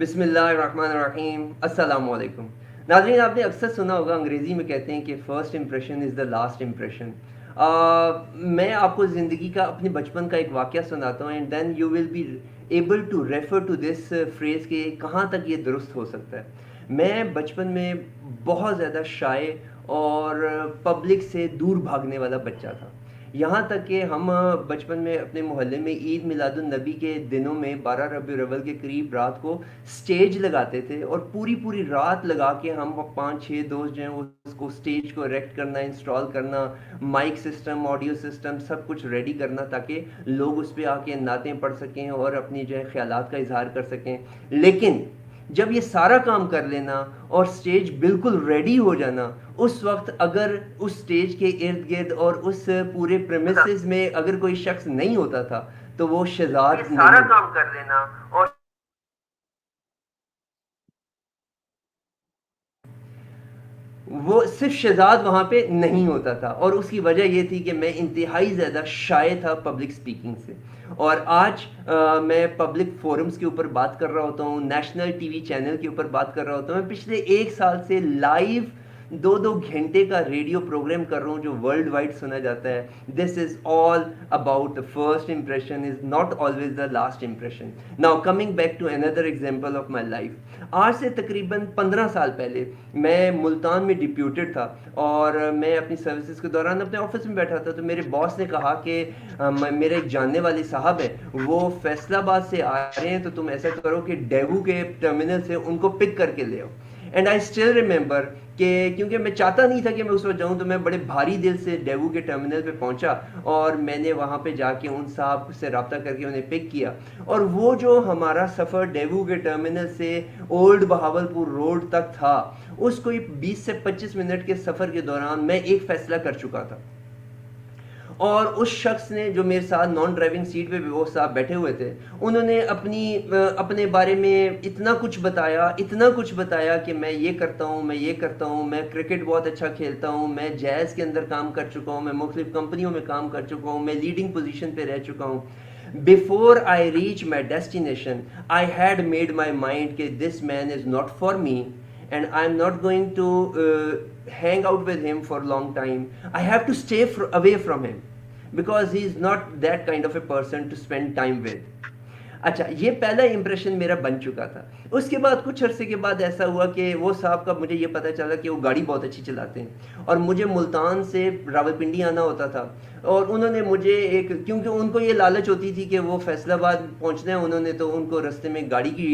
बिस्मिल्लाहिर्रहमानिर्रहीम अस्सलामु अलैकुम। नाज़रीन, आपने अक्सर सुना होगा अंग्रेज़ी में कहते हैं कि first impression is the last impression. मैं आपको ज़िंदगी का अपने बचपन का एक वाक़या सुनाता हूँ and then you will be able to refer to this phrase कि कहाँ तक ये दुरुस्त हो सकता है। मैं बचपन में बहुत ज़्यादा शाय और पब्लिक से दूर भागने वाला बच्चा था। यहाँ तक कि हम बचपन में अपने मोहल्ले में ईद मिलादुन नबी के दिनों में 12 रबीउल अव्वल के करीब रात को स्टेज लगाते थे और पूरी रात लगा के हम 5-6 दोस्त जो हैं उसको स्टेज को इरेक्ट करना, इंस्टॉल करना, माइक सिस्टम, ऑडियो सिस्टम सब कुछ रेडी करना ताकि लोग उस पे आके नातें पढ़ सकें और अपनी जो है ख्यालात का इज़हार कर सकें। लेकिन जब ये सारा काम कर लेना और स्टेज बिल्कुल रेडी हो जाना, उस वक़्त अगर उस स्टेज के इर्द-गिर्द और उस पूरे प्रेमिसेस में अगर कोई शख्स नहीं होता था, तो वो शहज़ाद ये सारा नहीं काम कर लेना और वो सिर्फ शहजाद वहाँ पे नहीं होता था और उसकी वजह ये थी कि मैं इंतहाई ज़्यादा शाय था पब्लिक स्पीकिंग से। और आज मैं पब्लिक फोरम्स के ऊपर बात कर रहा होता हूँ, नेशनल टीवी चैनल के ऊपर बात कर रहा होता हूँ। मैं पिछले 1 साल से लाइव 2-2 घंटे का रेडियो प्रोग्राम कर रहा हूँ जो वर्ल्ड वाइड सुना जाता है। This is all about the first impression is not always the last impression. Now coming back to another example of my life. आज से तकरीबन 15 साल पहले मैं मुल्तान में डिप्यूटेड था और मैं अपनी सर्विसेज के दौरान अपने ऑफिस में बैठा था, तो मेरे बॉस ने कहा कि मेरे एक जानने वाले साहब है, वो फैसलाबाद से आ रहे हैं, तो तुम ऐसा करो कि डेवू के टर्मिनल से उनको पिक करके ले आओ। एंड आई स्टिल रिमेंबर कि क्योंकि मैं चाहता नहीं था कि मैं उस वक्त जाऊं, तो मैं बड़े भारी दिल से डेवू के टर्मिनल पे पहुंचा और मैंने वहां पे जाके उन साहब से रब्ता करके उन्हें पिक किया। और वो जो हमारा सफ़र डेवू के टर्मिनल से ओल्ड बहावलपुर रोड तक था, उसको 20 से 25 मिनट के सफ़र के दौरान मैं एक फ़ैसला कर चुका था। और उस शख्स ने जो मेरे साथ नॉन ड्राइविंग सीट पे वो साहब बैठे हुए थे, उन्होंने अपने बारे में इतना कुछ बताया कि मैं ये करता हूँ, मैं ये करता हूँ, मैं क्रिकेट बहुत अच्छा खेलता हूँ, मैं जैज़ के अंदर काम कर चुका हूँ, मैं मुख्तलिफ कंपनियों में काम कर चुका हूँ, मैं लीडिंग पोजीशन पे रह चुका हूँ। Before I reach my destination, I had made my mind that this man is not for me and I'm not going to hang out with him for a long time. I have to stay away from him because he is not that kind of a person to spend time with. अच्छा, ये पहला impression मेरा बन चुका था। उसके बाद कुछ अरसे के बाद ऐसा हुआ कि वो साहब का मुझे ये पता चला कि वो गाड़ी बहुत अच्छी चलाते हैं और मुझे मुल्तान से रावलपिंडी आना होता था और उन्होंने मुझे एक, क्योंकि उनको ये लालच होती थी कि वो फैसलाबाद पहुंचना है उन्होंने, तो उनको रास्ते में गाड़ी की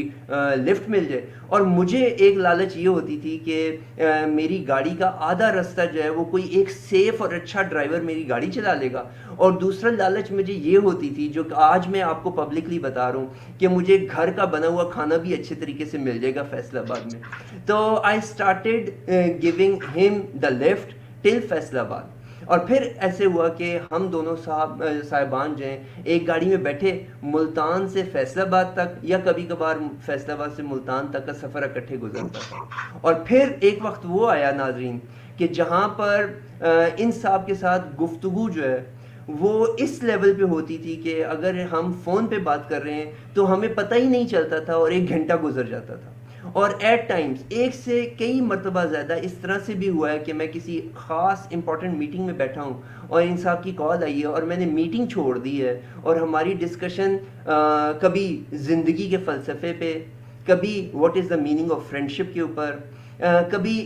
लिफ्ट मिल जाए, और मुझे एक लालच ये होती थी कि मेरी गाड़ी का आधा रास्ता जो है वो कोई एक सेफ और अच्छा ड्राइवर मेरी गाड़ी चला लेगा। और दूसरा लालच मुझे ये होती थी, जो आज मैं आपको पब्लिकली बता रहा हूँ, कि मुझे घर का बना हुआ खाना भी अच्छे तरीके से मिल जाएगा फैसलाबाद में। तो I started giving him the lift till Faisalabad. और फिर ऐसे हुआ कि हम दोनों साहिबान जो हैं एक गाड़ी में बैठे, मुल्तान से फैसलाबाद तक या कभी कभार फैसलाबाद से मुल्तान तक का सफ़र इकट्ठे गुजरता था। और फिर एक वक्त वो आया नाजरीन कि जहाँ पर इन साहब के साथ गुफ्तगू जो है वो इस लेवल पे होती थी कि अगर हम फ़ोन पे बात कर रहे हैं तो हमें पता ही नहीं चलता था और 1 घंटा गुजर जाता था। और एट टाइम्स एक से कई मरतबा ज़्यादा इस तरह से भी हुआ है कि मैं किसी ख़ास इंपॉर्टेंट मीटिंग में बैठा हूँ और इन साहब की कॉल आई है और मैंने मीटिंग छोड़ दी है और हमारी डिस्कशन कभी ज़िंदगी के फ़लसफ़े पे, कभी what is the meaning of friendship के ऊपर, कभी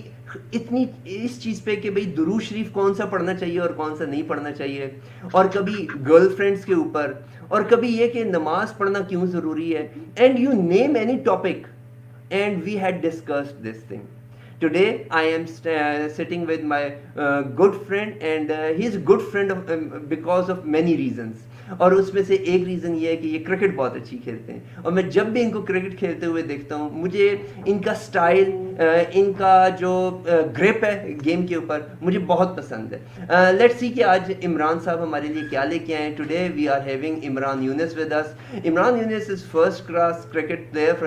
इतनी इस चीज़ पे कि भाई दुरूद शरीफ कौन सा पढ़ना चाहिए और कौन सा नहीं पढ़ना चाहिए, और कभी गर्लफ्रेंड्स के ऊपर, और कभी ये कि नमाज पढ़ना क्यों ज़रूरी है, and you name any topic and we had discussed this thing. Today I am sitting with my good friend and he is a good friend of, because of many reasons. और उसमें से एक रीज़न ये है कि ये cricket बहुत अच्छी खेलते हैं और मैं जब भी इनको क्रिकेट खेलते हुए देखता हूँ, मुझे इनका स्टाइल, इनका जो ग्रिप है गेम के ऊपर, मुझे बहुत पसंद है। लेट्स सी कि आज इमरान साहब हमारे लिए क्या लेके आए हैं। Today we are having Imran Younis with us. Imran Younis is first class cricket player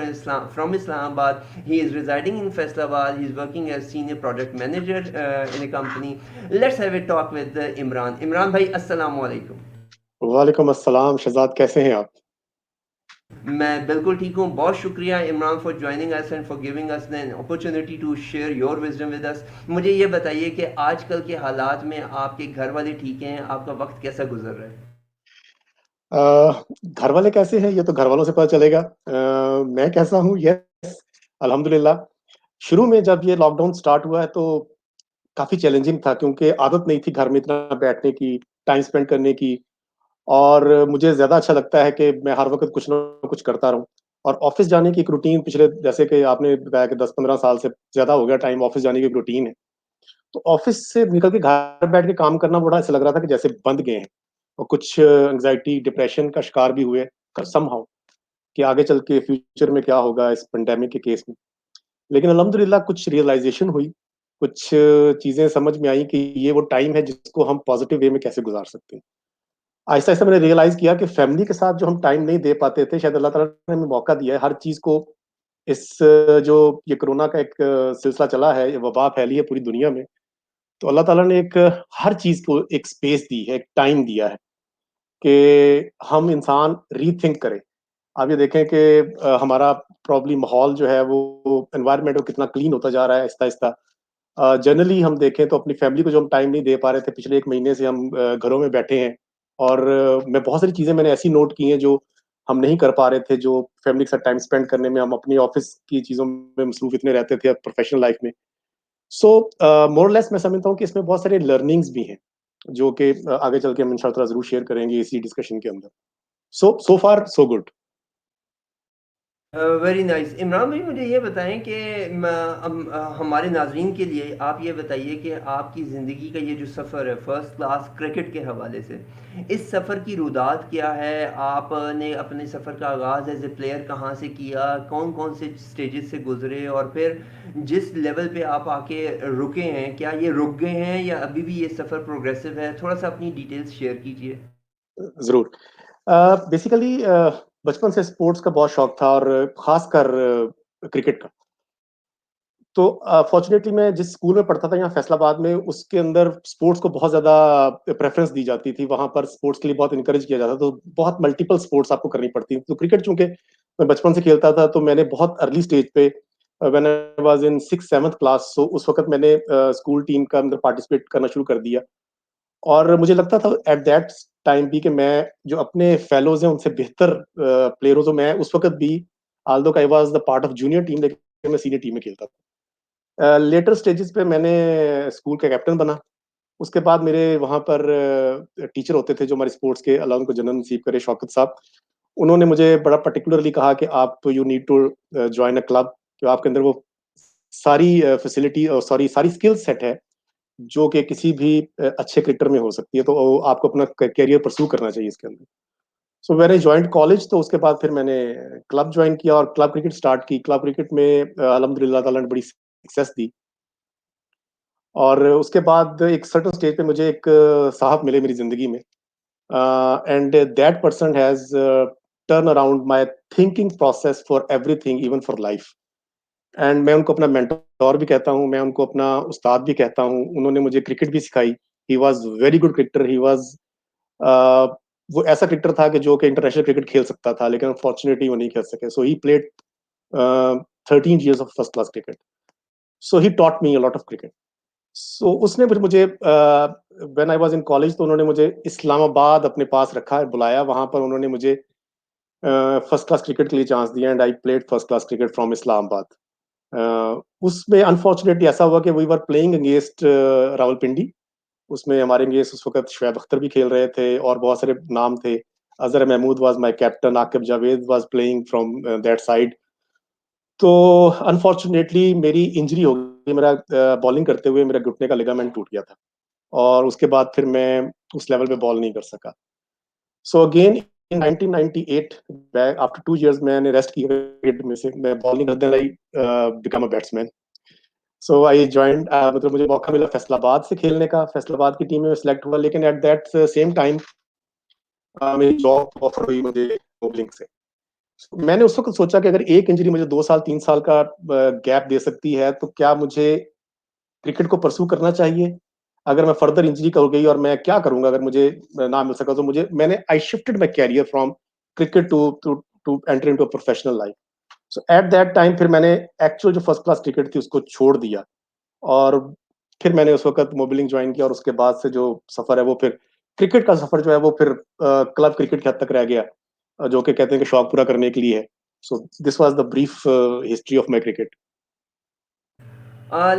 from Islamabad. He is residing in Faisalabad. He is working as senior project manager in a company. Let's have a talk with Imran. Imran भाई, अस्सलाम वालेकुम। वालेकुम अस्सलाम। शहजाद कैसे हैं आप? मैं बिल्कुल ठीक हूँ। बहुत शुक्रिया Imran for joining us and for giving us an opportunity to share your wisdom with us. मुझे ये बताइए कि आजकल के हालात में आपके घर वाले ठीक हैं? आपका वक़्त कैसा गुज़र रहा है? घर वाले कैसे हैं ये तो घर वालों से पता चलेगा। मैं कैसा हूँ, यस, अल्हम्दुलिल्लाह। शुरू में जब ये लॉकडाउन स्टार्ट हुआ है तो काफ़ी चैलेंजिंग था क्योंकि आदत नहीं थी घर में इतना बैठने की, टाइम स्पेंड करने की। और मुझे ज़्यादा अच्छा लगता है कि मैं हर वक़्त कुछ न कुछ करता रहूँ। और ऑफ़िस जाने की एक रूटीन पिछले, जैसे कि आपने बताया कि 10-15 साल से ज़्यादा हो गया टाइम ऑफ़िस जाने की एक रूटीन है। तो ऑफ़िस से निकल के घर बैठ के काम करना बड़ा ऐसा लग रहा था कि जैसे बंध गए हैं। और कुछ एंग्ज़ायटी, डिप्रेशन का शिकार भी हुए समहाउ, कि आगे चल के फ्यूचर में क्या होगा इस पैंडेमिक के केस में। लेकिन अल्हम्दुलिल्लाह कुछ रियलाइज़ेशन हुई, कुछ चीज़ें समझ में आई कि ये वो टाइम है जिसको हम पॉज़िटिव वे में कैसे गुज़ार सकते हैं। आहिस्ता-आहिस्ता मैंने रियलाइज़ किया कि फैमिली के साथ जो हम टाइम नहीं दे पाते थे, शायद अल्लाह ताला ने हमें मौका दिया है हर चीज़ को। इस जो ये कोरोना का एक सिलसिला चला है, ये वबा फैली है पूरी दुनिया में, तो अल्लाह ताला ने एक हर चीज़ को एक स्पेस दी है, एक टाइम दिया है कि हम इंसान रीथिंक करें। आप ये देखें कि हमारा प्रॉब्ली माहौल जो है वो एनवायरनमेंट वो कितना क्लीन होता जा रहा है आहिस्ता-आहिस्ता। जनरली हम देखें तो अपनी फैमिली को जो हम टाइम नहीं दे पा रहे थे, पिछले 1 महीने से हम घरों में बैठे हैं। और मैं बहुत सारी चीज़ें मैंने ऐसी नोट की हैं जो हम नहीं कर पा रहे थे, जो फैमिली के साथ टाइम स्पेंड करने में हम अपनी ऑफ़िस की चीज़ों में मसरूफ़ इतने रहते थे प्रोफ़ेशनल लाइफ़ में। सो मोर और लेस मैं समझता हूँ कि इसमें बहुत सारे लर्निंग्स भी हैं, जो कि आगे चल के हम इंशाअल्लाह ज़रूर शेयर करेंगे इसी डिस्कशन के अंदर। So far so good. Very nice. Imran भाई मुझे ये बताएँ कि हमारे नाज़रीन के लिए आप ये बताइए कि आपकी ज़िंदगी का ये जो सफ़र है फ़र्स्ट क्लास क्रिकेट के हवाले से, इस सफ़र की रुदात क्या है? आपने अपने सफ़र का आगाज़ एज़ ए प्लेयर कहाँ से किया? कौन-कौन से स्टेजेस से गुज़रे और फिर जिस लेवल पे आप आके रुके हैं, क्या ये रुक गए हैं या अभी भी ये सफ़र प्रोग्रेसिव है? थोड़ा-सा अपनी डिटेल्स शेयर कीजिए। ज़रूर। बेसिकली बचपन से स्पोर्ट्स का बहुत शौक था और ख़ासकर क्रिकेट का। तो फ़ॉर्च्युनेटली मैं जिस स्कूल में पढ़ता था यहाँ फ़ैसलाबाद में, उसके अंदर स्पोर्ट्स को बहुत ज़्यादा प्रेफ़रेंस दी जाती थी। वहाँ पर स्पोर्ट्स के लिए बहुत एनकरेज किया जाता था, तो बहुत मल्टीपल स्पोर्ट्स आपको करनी पड़ती थी। तो क्रिकेट चूँकि मैं बचपन से खेलता था, तो मैंने बहुत अर्ली स्टेज पे when I was in 6th-7th class, so उस वक़्त मैंने स्कूल टीम का अंदर पार्टिसिपेट करना शुरू कर दिया। और मुझे लगता था एट दैट टाइम भी कि मैं जो अपने फेलोज़ हैं उनसे बेहतर प्लेयर हूँ, तो मैं उस वक़्त भी although I was the part of junior team, लेकिन मैं सीनियर टीम में खेलता था। लेटर स्टेजेस पे मैंने स्कूल का कैप्टन बना। उसके बाद मेरे वहाँ पर टीचर होते थे जो हमारे स्पोर्ट्स के, अल्लाह उनको जन्नत नसीब करे, शौकत साहब। उन्होंने मुझे बड़ा पर्टिकुलरली कहा कि आप you need to join a club, कि आपके अंदर वो सारी फैसिलिटी और सारी स्किल सेट है जो कि किसी भी अच्छे क्रिकेटर में हो सकती है, तो आपको अपना करियर परस्यू करना चाहिए इसके अंदर। So when I joined college, तो उसके बाद फिर मैंने क्लब जॉइन किया और क्लब क्रिकेट स्टार्ट की। क्लब क्रिकेट में अल्हम्दुलिल्लाह ताला ने बड़ी सक्सेस दी। और उसके बाद एक सर्टेन स्टेज पे मुझे एक साहब मिले मेरी ज़िंदगी में, and that person has turn around my thinking process for everything, even for life. And मैं उनको अपना मेंटर भी कहता हूँ, मैं उनको अपना उस्ताद भी कहता हूँ। उन्होंने मुझे क्रिकेट भी सिखाई। He was very good cricketer, he was a, वो ऐसा क्रिकेटर था कि जो कि इंटरनेशनल क्रिकेट खेल सकता था, लेकिन अनफॉर्चुनेटली वो नहीं खेल सके। So he played 13 years of first class cricket. So he taught me a lot of cricket. So उसने फिर मुझे when I was in college, तो उन्होंने मुझे इस्लामाबाद अपने पास रखा, बुलाया। वहाँ पर उन्होंने मुझे फर्स्ट क्लास क्रिकेट के लिए चांस दिया, and I played first class cricket from Islamabad. उसमें अनफॉर्चुनेटली ऐसा हुआ कि we were playing against Rawalpindi. उसमें हमारे अगेंस्ट उस वक़्त शुएब अख्तर भी खेल रहे थे और बहुत सारे नाम थे। Azhar Mahmood was my captain, Aqib Javed was playing from that side. तो अनफॉर्चुनेटली मेरी इंजरी हो गई, मेरा बॉलिंग करते हुए मेरा घुटने का लिगामेंट टूट गया था। और उसके बाद फिर मैं उस लेवल पे बॉल नहीं कर सका। So again in 1998, back after 2 years मैंने रेस्ट किया क्रिकेट में से, मैं बॉल नहीं करने आई, become a batsman. So I joined, मतलब मुझे मौका मिला फैसलाबाद से खेलने का, फैसलाबाद की टीम में सिलेक्ट हुआ, लेकिन एट दैट सेम टाइम मेरी जॉब ऑफर हुई मुझे मोबलिंग से। मैंने उस वक़्त सोचा कि अगर एक इंजरी मुझे 2 साल 3 साल का गैप दे सकती है, तो क्या मुझे क्रिकेट को परस्यू करना चाहिए? अगर मैं फर्दर इंजरी हो गई और मैं क्या करूँगा अगर मुझे ना मिल सका, तो मुझे मैंने I shifted my career from cricket to to enter into a professional life. So at that time फिर मैंने एक्चुअल जो फर्स्ट क्लास क्रिकेट थी उसको छोड़ दिया और फिर मैंने उस वक़्त मोबिलिंग जॉइन किया और उसके बाद से जो सफ़र है वो फिर क्रिकेट का सफ़र जो है वो फिर क्लब क्रिकेट के हद तक रह गया जो कि कहते हैं कि शौक पूरा करने के लिए है. So this was the brief history of my cricket.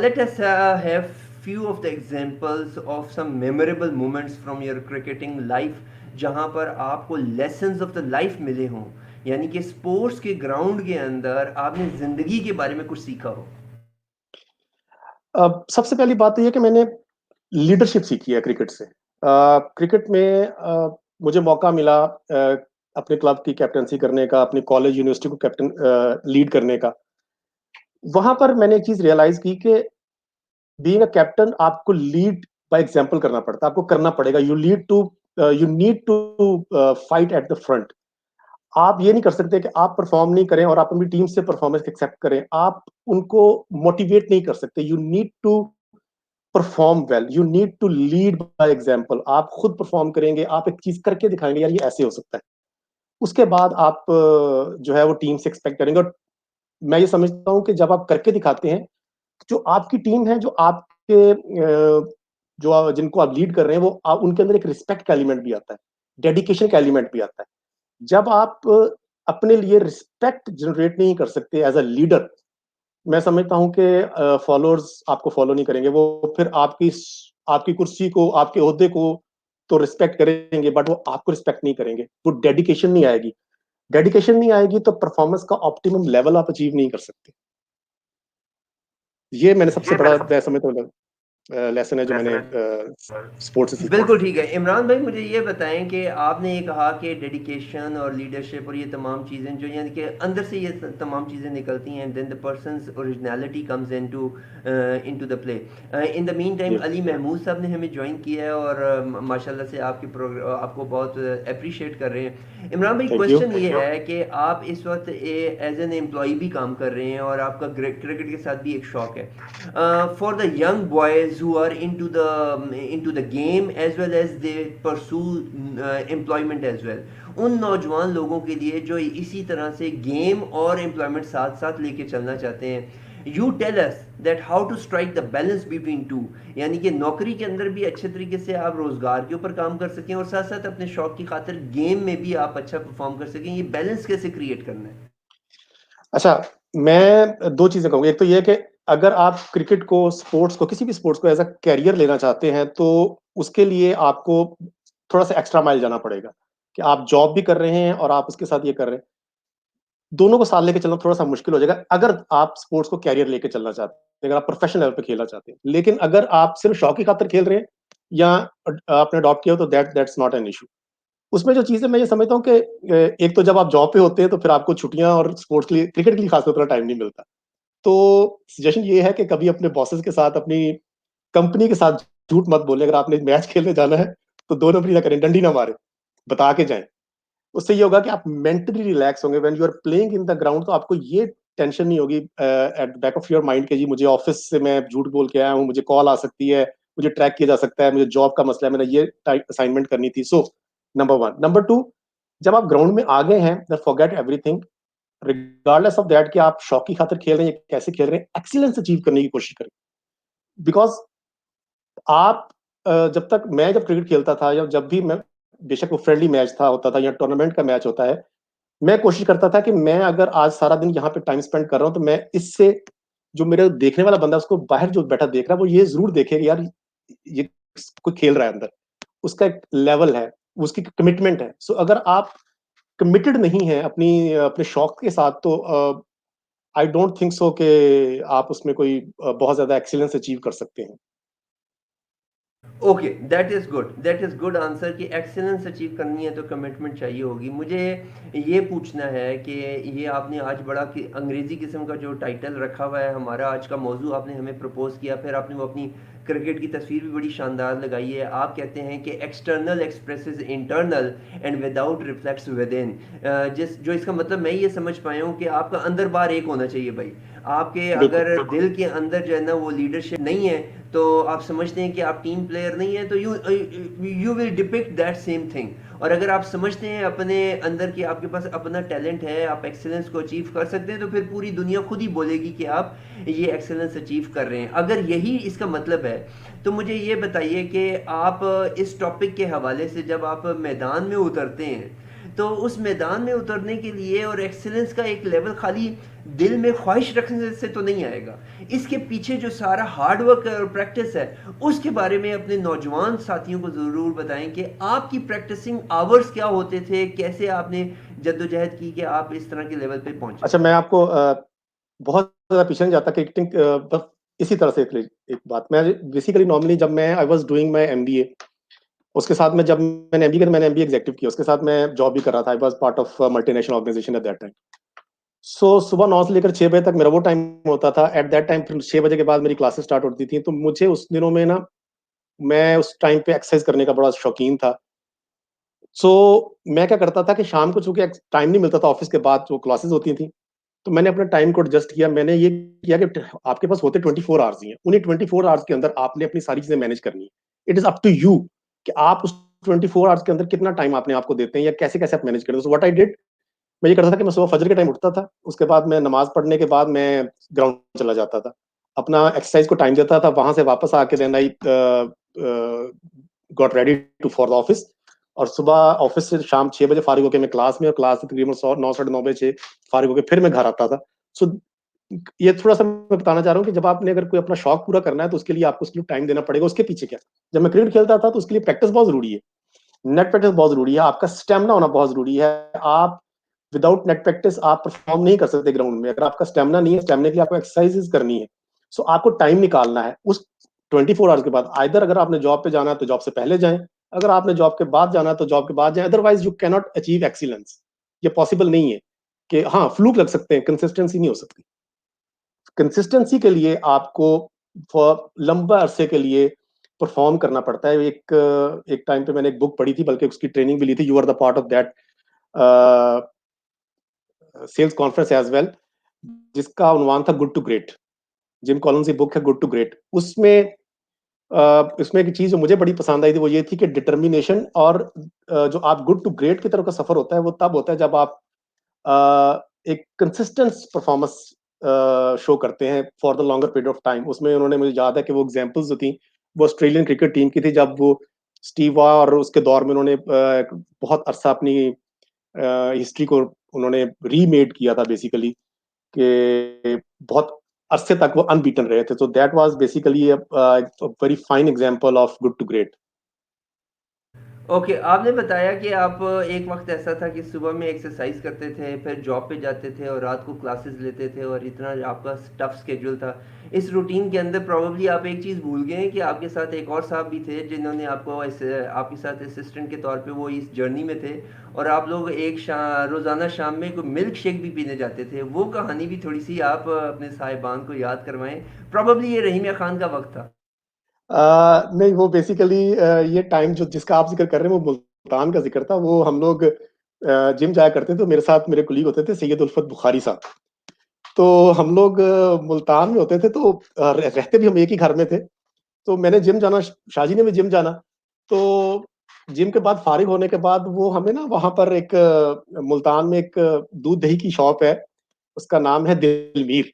Let us have few of the examples of some memorable moments from your cricketing life जहाँ पर आपको lessons of the life मिले हों यानी कि स्पोर्ट्स के ग्राउंड के अंदर आपने जिंदगी के बारे में कुछ सीखा हो. सबसे पहली बात तो ये कि मैंने लीडरशिप सीखी है क्रिकेट से. क्रिकेट में मुझे मौका मिला अपने क्लब की कैप्टेंसी करने का, अपनी कॉलेज यूनिवर्सिटी को लीड करने का. वहाँ पर मैंने एक चीज़ रियलाइज़ की कि बीइंग अ कैप्टन आपको लीड बाय एग्जांपल करना पड़ता है. आपको करना पड़ेगा. You need to fight at the front. आप ये नहीं कर सकते कि आप परफॉर्म नहीं करें और आप अपनी टीम से परफॉर्मेंस एक्सेप्ट करें. आप उनको मोटिवेट नहीं कर सकते. You need to perform well. You need to lead by example. आप खुद परफॉर्म करेंगे. आप एक चीज़ करके दिखाएँगे यार ये ऐसे हो सकता है. उसके बाद आप जो है वो टीम से एक्सपेक्ट करेंगे और मैं ये समझता हूँ कि जब आप करके दिखाते हैं, जो आपकी टीम है, जो आपके जो जिनको आप लीड कर रहे हैं, वो उनके अंदर एक रिस्पेक्ट का एलिमेंट भी आता है, डेडिकेशन का एलिमेंट भी आता है. जब आप अपने लिए रिस्पेक्ट जनरेट नहीं कर सकते एज़ अ लीडर, मैं समझता हूँ कि फॉलोअर्स आपको फॉलो नहीं करेंगे. वो फिर आपकी कुर्सी को, आपके ओहदे को तो रिस्पेक्ट करेंगे, बट वो आपको रिस्पेक्ट नहीं करेंगे. वो डेडिकेशन नहीं आएगी. डेडिकेशन नहीं आएगी तो परफॉर्मेंस का ऑप्टिमम लेवल आप अचीव नहीं कर सकते. ये मैंने सबसे बड़ा मैं समझता हूँ लेसन है जो मैंने स्पोर्ट्स से सीखा. बिल्कुल ठीक है. इमरान भाई मुझे ये बताएं कि आपने ये कहा कि डेडिकेशन और लीडरशिप और ये तमाम चीज़ें जो यानी कि अंदर से ये तमाम चीज़ें निकलती हैं then the person's originality comes into the play. In the meantime जी, अली महमूद साहब ने हमें ज्वाइन किया है और माशाल्लाह से आपको बहुत अप्रिशिएट कर रहे हैं. इमरान भाई थैंक यू. क्वेश्चन ये है कि आप इस वक्त एज एन एम्प्लॉय भी काम कर रहे हैं और आपका क्रिकेट के साथ भी एक शौक है. For the young boys who are into the game as well as they pursue employment as well, उन नौजवान लोगों के लिए जो इसी तरह से गेम और एम्प्लॉयमेंट साथ साथ लेके चलना चाहते हैं, you tell us that how to strike the balance between two यानी कि नौकरी के अंदर भी अच्छे तरीके से आप रोजगार के ऊपर काम कर सकें और साथ साथ अपने शौक की खातिर गेम में भी आप अच्छा परफॉर्म कर सकें. ये बैलेंस कैसे क्रिएट करना है? अच्छा, मैं 2 चीज़ें कहूँगा. एक तो ये है कि अगर आप क्रिकेट को, स्पोर्ट्स को, किसी भी स्पोर्ट्स को एज़ अ करियर लेना चाहते हैं, तो उसके लिए आपको थोड़ा-सा एक्स्ट्रा माइल जाना पड़ेगा, कि आप जॉब भी कर रहे हैं और आप उसके साथ ये कर रहे हैं. दोनों को साथ लेके चलना थोड़ा-सा मुश्किल हो जाएगा, अगर आप स्पोर्ट्स को करियर लेके चलना चाहते हैं, अगर आप प्रोफेशनल लेवल पे खेलना चाहते हैं. लेकिन अगर आप सिर्फ शौक की खातिर खेल रहे हैं या आपने अडॉप्ट किया हो तो दैट्स नॉट एन इश्यू. उसमें जो चीज़ है मैं ये समझता हूँ कि एक तो जब आप जॉब पे होते हैं तो फिर आपको छुट्टियाँ और स्पोर्ट्स के लिए, क्रिकेट के लिए खासकर उतना टाइम नहीं मिलता. तो सजेशन ये है कि कभी अपने बॉसेस के साथ, अपनी कंपनी के साथ झूठ मत बोलें. अगर आपने मैच खेलने जाना है, तो 2 नंबरी ना करें, डंडी ना मारें, बता के जाएँ. उससे ये होगा कि आप मेंटली रिलैक्स होंगे. When you are playing in the ground तो आपको ये टेंशन नहीं होगी at back of your mind कि जी मुझे ऑफिस से मैं झूठ बोल के आया हूँ, मुझे कॉल आ सकती है, मुझे ट्रैक किया जा सकता है, मुझे जॉब का मसला है, मैंने ये असाइनमेंट करनी थी. So number 1. नंबर 2, जब आप ग्राउंड में आ गए हैं, then forget everything. Regardless of that कि आप शौक की खातिर खेल रहे हैं या कैसे खेल रहे हैं, एक्सीलेंस अचीव करने की कोशिश करें. बिकॉज़ आप जब क्रिकेट खेलता था या जब भी मैं, बेशक वो फ्रेंडली मैच था होता था या टूर्नामेंट का मैच होता है, मैं कोशिश करता था कि मैं अगर आज सारा दिन यहाँ पे टाइम स्पेंड कर रहा हूँ, तो मैं इससे जो मेरा देखने वाला बंदा है, उसको बाहर जो बैठा देख रहा है, वो ये ज़रूर देखे कि यार ये कोई खेल रहा है अंदर. उसका एक लेवल है, उसकी कमिटमेंट है. सो अगर आप कमिटेड नहीं हैं अपने शौक के साथ तो आई डोंट थिंक सो कि आप उसमें कोई बहुत ज़्यादा एक्सीलेंस अचीव कर सकते हैं. Okay, that is good answer कि एक्सेलेंस अचीव करनी है तो कमिटमेंट चाहिए होगी. मुझे ये पूछना है कि ये आपने आज बड़ा कि अंग्रेज़ी किस्म का जो टाइटल रखा हुआ है, हमारा आज का मौजू आपने हमें प्रपोज किया, फिर आपने वो अपनी क्रिकेट की तस्वीर भी बड़ी शानदार लगाई है. आप कहते हैं कि external expresses internal and without reflects with in. जिस जो इसका मतलब मैं ये समझ पाया हूँ कि आपका अंदर बाहर एक होना चाहिए भाई. आपके बिल्कुल. अगर दिल के अंदर जो है ना वो लीडरशिप नहीं है तो आप समझते हैं कि आप टीम प्लेयर नहीं है, तो you will depict that same thing. और अगर आप समझते हैं अपने अंदर कि आपके पास अपना टैलेंट है, आप एक्सेलेंस को अचीव कर सकते हैं, तो फिर पूरी दुनिया खुद ही बोलेगी कि आप ये एक्सेलेंस अचीव कर रहे हैं। अगर यही इसका मतलब है, तो मुझे ये बताइए कि आप इस टॉपिक के हवाले से जब आप मैदान में उतरते हैं, तो उस मैदान में उतरने के लिए और एक्सेलेंस का एक लेवल खाली दिल में ख्वाहिश रखने से तो नहीं आएगा। इसके पीछे जो सारा हार्ड वर्क और प्रैक्टिस है, उसके बारे में अपने नौजवान साथियों को ज़रूर बताएं कि आपकी प्रैक्टिसिंग आवर्स क्या होते थे, कैसे आपने जद्दोजहद की कि आप इस तरह के लेवल पे पहुंचे। अच्छा, मैं आपको बहुत ज़्यादा पीछे नहीं जाता, क्रिकेटिंग बस इसी तरह से एक बात। मैं बेसिकली नॉर्मली जब मैं I was doing my MBA, उसके साथ में जब मैंने एमबीए किया, मैंने एमबीए एग्जीक्यूटिव किया, उसके साथ मैं जॉब भी कर रहा था। I was part of multinational organisation at that time. So सुबह 9 से लेकर 6 बजे तक मेरा वो टाइम होता था। एट दैट टाइम फिर 6 बजे के बाद मेरी क्लासेस स्टार्ट होती थी। तो मुझे उस दिनों में ना, मैं उस टाइम पे एक्सरसाइज करने का बड़ा शौकीन था। सो मैं क्या करता था कि शाम को चूँकि टाइम नहीं मिलता था ऑफ़िस के बाद, जो क्लासेस होती थी, तो मैंने अपने टाइम को एडजस्ट किया। मैंने ये किया कि आपके पास होते 24 आवर्स ही हैं। उन्हीं 24 आवर्स के अंदर आपने अपनी सारी चीज़ें मैनेज करनी है। It is up to you कि आप उस 24 आवर्स के अंदर कितना टाइम अपने आप को देते हैं या कैसे-कैसे आप मैनेज करते हो। सो व्हाट आई डिड, मैं ये करता था कि मैं सुबह फजर के टाइम उठता था। उसके बाद मैं नमाज़ पढ़ने के बाद मैं ग्राउंड चला जाता था। अपना एक्सरसाइज को टाइम देता था। वहाँ से वापस आके then I got ready to for the office. और सुबह ऑफिस से शाम 6 बजे फारिग होके मैं क्लास में, और क्लास से तकरीबन 100 9 साढ़े 9 बजे फारिग होके फिर मैं घर आता था। सो ये थोड़ा-सा मैं बताना चाह रहा हूँ कि जब आपने अगर कोई अपना शौक पूरा करना है, तो उसके लिए आपको उसके लिए टाइम देना पड़ेगा। उसके पीछे क्या? जब मैं क्रिकेट खेलता था, तो उसके लिए प्रैक्टिस बहुत ज़रूरी है। नेट प्रैक्टिस बहुत ज़रूरी है, आपका स्टैमिना होना बहुत ज़रूरी है। आप विदाउट नेट प्रैक्टिस आप परफॉर्म नहीं कर सकते ग्राउंड में। अगर आपका स्टैमिना नहीं है, स्टैमिना के लिए आपको एक्सरसाइज़ेज़ करनी है। सो आपको टाइम निकालना है। उस 24 आवर्स के बाद आइदर अगर आपने जॉब पे जाना है, तो जॉब से पहले जाएँ। अगर आपने जॉब के बाद जाना है, तो जॉब के बाद जाएँ। Otherwise you can not achieve excellence. ये पॉसिबल नहीं है कि हाँ, फ्लूक लग सकते हैं, कंसिस्टेंसी नहीं हो सकती। कंसिस्टेंसी के लिए आपको फॉर लंबा अरसे के लिए परफॉर्म करना पड़ता है। एक टाइम पे मैंने एक बुक पढ़ी थी, बल्कि उसकी ट्रेनिंग भी ली थी। You are the part of that sales conference as well, जिसका उन्वान था good to great. Jim Collins की बुक है गुड टू ग्रेट। इसमें एक चीज़ जो मुझे बड़ी पसंद आई थी, वो ये थी कि डिटर्मिनेशन और जो आप गुड टू ग्रेट की तरफ का सफ़र होता है, वो तब होता है जब आप एक कंसिस्टेंट परफॉर्मेंस शो करते हैं for the longer period of time. उसमें उन्होंने, मुझे याद है कि वो एग्जांपल्स जो थी, वो ऑस्ट्रेलियन क्रिकेट टीम की थी, जब वो स्टीव वॉ और उसके दौर में उन्होंने बहुत अरसा अपनी हिस्ट्री को उन्होंने रीमेड किया था बेसिकली, कि बहुत अरसे तक वो अनबीटन रहे थे। तो that was basically very fine example of good to great. Okay, आपने बताया कि आप एक वक़्त ऐसा था कि सुबह में एक्सरसाइज़ करते थे, फिर जॉब पे जाते थे और रात को क्लासेस लेते थे और इतना आपका टफ़ शेड्यूल था। इस रूटीन के अंदर प्रोबेबली आप एक चीज़ भूल गए हैं कि आपके साथ एक और साहब भी थे जिन्होंने आपको ऐसे आपके साथ असिस्टेंट के तौर पे वो इस जर्नी में थे, और आप लोग एक रोज़ाना शाम में कोई मिल्क शेक भी पीने जाते थे। वो कहानी भी थोड़ी-सी आप अपने साहिबान को याद करवाएँ। प्रोबेबली ये रहीम या खान का वक़्त था। नहीं, वो बेसिकली ये टाइम जो जिसका आप ज़िक्र कर रहे हैं, वो मुल्तान का ज़िक्र था। वो हम लोग जिम जाया करते थे, तो मेरे साथ मेरे कोलीग होते थे, सैयद उल्फत बुखारी साहब। तो हम लोग मुल्तान में होते थे, तो रहते भी हम एक ही घर में थे। तो मैंने जिम जाना, शाहजी ने भी जिम जाना। तो जिम के बाद फारिग होने के बाद वो हमें ना, वहाँ पर एक मुल्तान में एक दूध दही की शॉप है, उसका नाम है दिलमीर।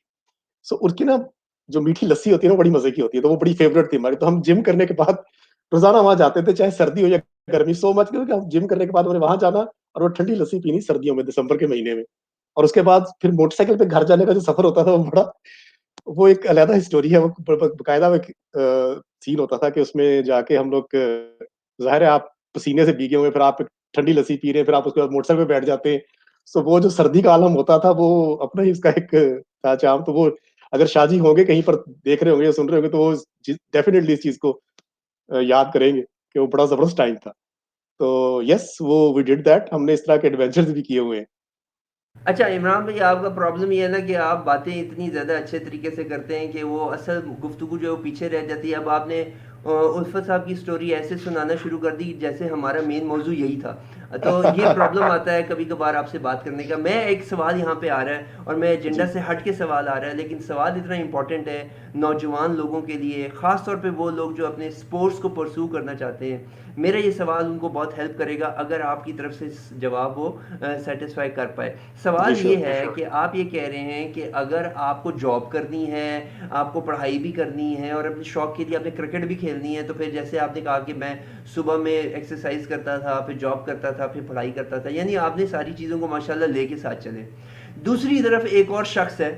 सो उसकी ना जो मीठी लस्सी होती है ना, बड़ी मज़े की होती है, तो वो बड़ी फ़ेवरेट थी हमारी। तो हम जिम करने के बाद रोज़ाना वहाँ जाते थे, चाहे सर्दी हो या गर्मी। सो मच कि हम जिम करने के बाद हमने वहाँ जाना और वो ठंडी लस्सी पीनी सर्दियों में, दिसंबर के महीने में। और उसके बाद फिर मोटरसाइकिल पे घर जाने का जो सफ़र होता था, वो एक अलग ही स्टोरी है। वो ब ब बकायदा एक सीन होता था कि उसमें जाके हम लोग, ज़ाहिर है आप पसीने से भीगे हुए, फिर आप एक ठंडी लस्सी पी रहे हैं, फिर आप उसके बाद मोटरसाइकिल पे बैठ जाते हैं। सो वो जो सर्दी का आलम होता था, वो अपना ही उसका एक था चार्म। तो वो अगर शाहजी होंगे, कहीं पर देख रहे होंगे या सुन रहे होंगे, तो वो डेफिनिटली इस चीज़ को याद करेंगे कि वो बड़ा ज़बरदस्त टाइम था। तो येस, वो वी डिड दैट। हमने इस तरह के एडवेंचर्स भी किए हुए हैं। अच्छा इमरान भाई, आपका प्रॉब्लम ये है ना कि आप बातें इतनी ज़्यादा अच्छे तरीके से करते हैं कि वो असल गुफ्तगू जो है वो पीछे रह जाती है। अब आपने उल्फत साहब की स्टोरी ऐसे सुनाना शुरू कर दी जैसे हमारा मेन मौजू यही था। तो ये प्रॉब्लम आता है कभी कभार आपसे बात करने का। मैं एक सवाल यहाँ पे आ रहा है और मैं एजेंडा जी। से हट के सवाल आ रहा है, लेकिन सवाल इतना इंपॉर्टेंट है नौजवान लोगों के लिए, ख़ास तौर पे वो लोग जो अपने स्पोर्ट्स को परस्यू करना चाहते हैं। मेरा ये सवाल उनको बहुत हेल्प करेगा अगर आपकी तरफ से जवाब वो सेटिस्फाई कर पाए। जी, सवाल ये श्योर। है कि आप ये कह रहे हैं कि अगर आपको जॉब करनी है, आपको पढ़ाई भी करनी है और अपने शौक के लिए आपने क्रिकेट भी खेलनी है, तो फिर जैसे आपने कहा कि मैं सुबह में एक्सरसाइज करता था, फिर जॉब करता था, फिर पढ़ाई करता था, यानी आपने सारी चीज़ों को माशाल्लाह लेके साथ चले। दूसरी तरफ एक और शख्स है,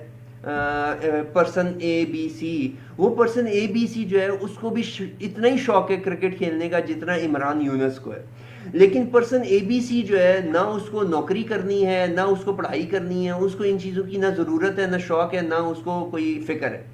पर्सन ए बी सी। वो पर्सन ए बी सी जो है उसको भी इतना ही शौक है क्रिकेट खेलने का जितना इमरान यूनस को है, लेकिन पर्सन ए बी सी जो है ना उसको नौकरी करनी है ना उसको पढ़ाई करनी है, उसको इन चीज़ों की ना ज़रूरत है ना शौक है ना उसको कोई फिक्र है।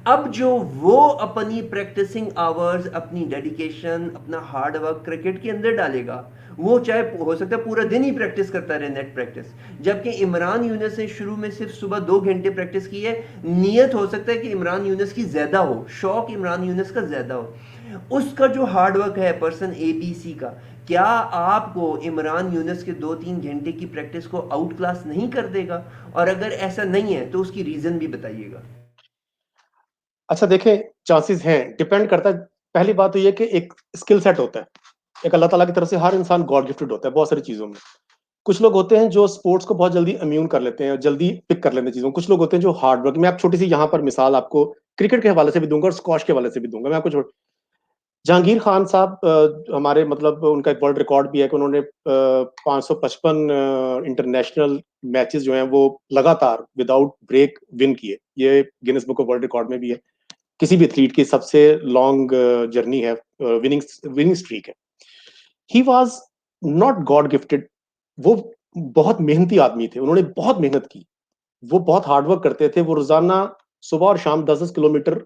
अब जो वो अपनी प्रैक्टिसिंग आवर्स, अपनी डेडिकेशन, अपना हार्ड वर्क क्रिकेट के अंदर डालेगा, वो चाहे हो सकता है पूरा दिन ही प्रैक्टिस करता रहे, नेट प्रैक्टिस। जबकि इमरान यूनस ने शुरू में सिर्फ सुबह 2 घंटे प्रैक्टिस की है। नियत हो सकता है कि इमरान यूनस की ज्यादा हो, शौक इमरान यूनस का ज्यादा हो। उसका जो हार्डवर्क है पर्सन ए बी सी का, क्या आपको इमरान यूनस के 2-3 घंटे की प्रैक्टिस को आउट क्लास नहीं कर देगा? और अगर ऐसा नहीं है तो उसकी रीजन भी बताइएगा। अच्छा देखें, चांसेस हैं, डिपेंड करता है। पहली बात तो ये कि एक स्किल सेट होता है। एक अल्लाह ताला की तरफ से हर इंसान गॉड गिफ्टेड होता है बहुत सारी चीज़ों में। कुछ लोग होते हैं जो स्पोर्ट्स को बहुत जल्दी इम्यून कर लेते हैं, जल्दी पिक कर लेते हैं चीज़ों को। कुछ लोग होते हैं जो हार्ड वर्क। मैं आप छोटी-सी यहाँ पर मिसाल आपको क्रिकेट के हवाले से भी दूँगा और स्क्वॉश के हवाले से भी दूँगा। मैं आपको जहांगीर खान साहब, हमारे मतलब उनका एक वर्ल्ड रिकॉर्ड भी है कि उन्होंने 555 इंटरनेशनल मैचेस जो हैं वो लगातार विदाउट ब्रेक विन किए। ये Guinness book of world record में भी है। किसी भी एथलीट की सबसे लॉन्ग जर्नी है, विनिंग विनिंग स्ट्रीक है। He was not God gifted. वो बहुत मेहनती आदमी थे, उन्होंने बहुत मेहनत की। वो बहुत हार्ड वर्क करते थे। वो रोजाना सुबह और शाम 10-10 किलोमीटर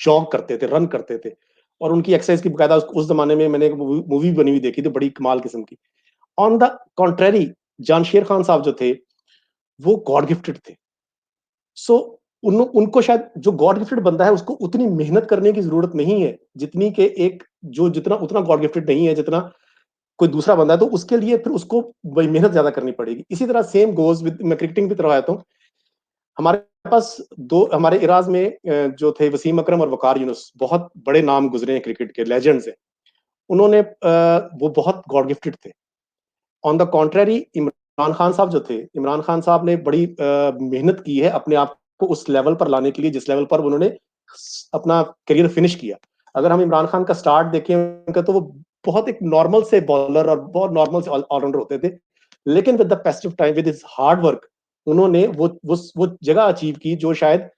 जॉग करते थे, रन करते थे। और उनकी एक्सरसाइज की बकायदा उस जमाने में मैंने एक मूवी बनी हुई देखी थी, बड़ी कमाल किस्म की। On the contrary, Jansher Khan साहब जो थे, वो गॉड गिफ्टेड थे। सो उनको शायद जो गॉड गिफ्टेड बंदा है उसको उतनी मेहनत करने की जरूरत नहीं है जितनी कि एक जो जितना उतना गॉड गिफ्टेड नहीं है जितना कोई दूसरा बंदा है, तो उसके लिए फिर उसको वही मेहनत ज्यादा करनी पड़ेगी। इसी तरह सेम गोज विद, मैं क्रिकेटिंग की तरफ आता हूँ। हमारे पास दो हमारे इराज में जो थे वसीम अकरम और वकार यूनुस, बहुत बड़े नाम गुजरे हैं, क्रिकेट के लेजेंड्स हैं। उन्होंने वो बहुत गॉड गिफ्टेड थे। On the contrary, Imran Khan साहब जो थे, इमरान खान साहब ने बड़ी मेहनत की है अपने आप को उस लेवल पर लाने के लिए जिस लेवल पर उन्होंने अपना करियर फिनिश किया। अगर हम इमरान खान का स्टार्ट देखें तो वो बहुत एक नॉर्मल से बॉलर और बहुत नॉर्मल से ऑलराउंडर होते थे, लेकिन with the paste of time, with his hard work, उन्होंने वो जगह अचीव की जो शायद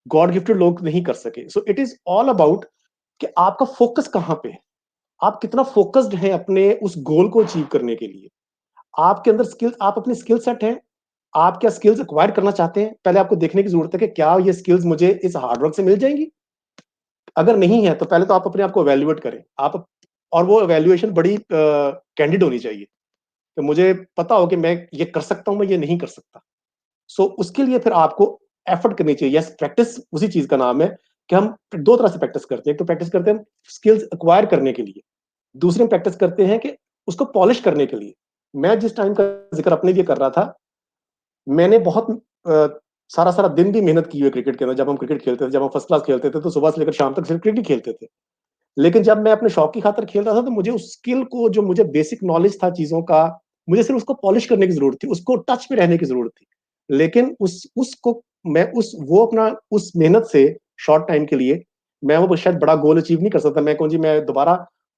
गॉड गिफ्टेड लोग नहीं कर सके। So it is all about कि आपका फोकस कहां पे है, आप कितना फोकस्ड हैं अपने उस गोल को अचीव करने के लिए। आपके अंदर स्किल, आप अपनी स्किल सेट है, आप क्या स्किल्स एक्वायर करना चाहते हैं, पहले आपको देखने की जरूरत है कि क्या ये स्किल्स मुझे इस हार्ड वर्क से मिल जाएंगी। अगर नहीं है तो पहले तो आप अपने आप को एवेल्युएट करें आप, और वो एवेल्युएशन बड़ी कैंडिड होनी चाहिए कि मुझे पता हो कि मैं ये कर सकता हूं, मैं ये नहीं कर सकता। सो उसके लिए फिर आपको एफर्ट करनी चाहिए। यस, प्रैक्टिस उसी चीज का नाम है कि हम दो तरह से प्रैक्टिस करते हैं। एक तो प्रैक्टिस करते हैं स्किल्स एक्वायर करने के लिए, दूसरी हम प्रैक्टिस करते हैं कि उसको पॉलिश करने के लिए। मैं जिस टाइम का जिक्र अपने लिए कर रहा था, मैंने बहुत सारा सारा दिन भी मेहनत की हुई है क्रिकेट के अंदर। जब हम क्रिकेट खेलते थे, जब हम फर्स्ट क्लास खेलते थे, तो सुबह से लेकर शाम तक सिर्फ क्रिकेट ही खेलते थे। लेकिन जब मैं अपने शौक की खातर खेल रहा था तो मुझे उस स्किल को, जो मुझे बेसिक नॉलेज था चीजों का, मुझे सिर्फ उसको पॉलिश करने की जरूरत थी, उसको टच में रहने की जरूरत थी। लेकिन उसको मैं उस वो अपना उस मेहनत से शॉर्ट टाइम के लिए मैं वो शायद बड़ा गोल अचीव नहीं कर सकता। मैं कहूँ जी मैं दोबारा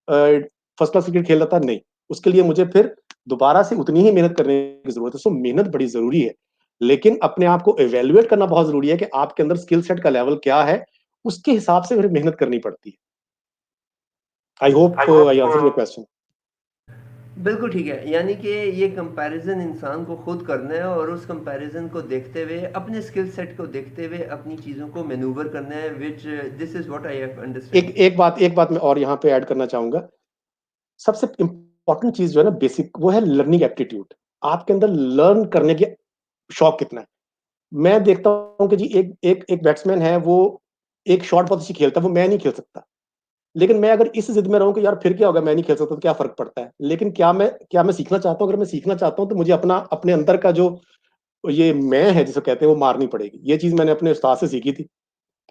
फर्स्ट क्लास क्रिकेट खेल रहा था, नहीं। उसके लिए मुझे फिर दोबारा से उतनी ही मेहनत करने की जरूरत है। सो मेहनत बड़ी जरूरी है, लेकिन अपने आप को इवेल्युएट करना बहुत जरूरी है कि आपके अंदर स्किल सेट का लेवल क्या है, उसके हिसाब से फिर मेहनत करनी पड़ती है। I hope I answer your question. बिल्कुल ठीक है, यानी कि ये कंपैरिजन इंसान को खुद करना है और उस कंपैरिजन को देखते हुए, अपने स्किल सेट को देखते हुए अपनी चीज़ों को मैनूवर करना है, which this is what I have एक अंडरस्टैंड। एक बात मैं और यहाँ पे ऐड करना चाहूंगा। सबसे इंपॉर्टेंट चीज जो है ना, बेसिक, वो है लर्निंग एप्टीट्यूड। आपके अंदर लर्न करने की शौक कितना है। मैं देखता हूँ कि जी एक एक एक बैट्समैन है, वो एक शॉट बहुत अच्छी खेलता है, वो मैं नहीं खेल सकता। लेकिन मैं अगर इस जिद में रहूं कि यार फिर क्या होगा, मैं नहीं खेल सकता, तो क्या फर्क पड़ता है। लेकिन क्या मैं सीखना चाहता हूँ, अगर मैं सीखना चाहता हूँ तो मुझे अपना अपने अंदर का जो ये मैं है जिसे कहते हैं वो मारनी पड़ेगी। ये चीज मैंने अपने उस्ताद से सीखी थी।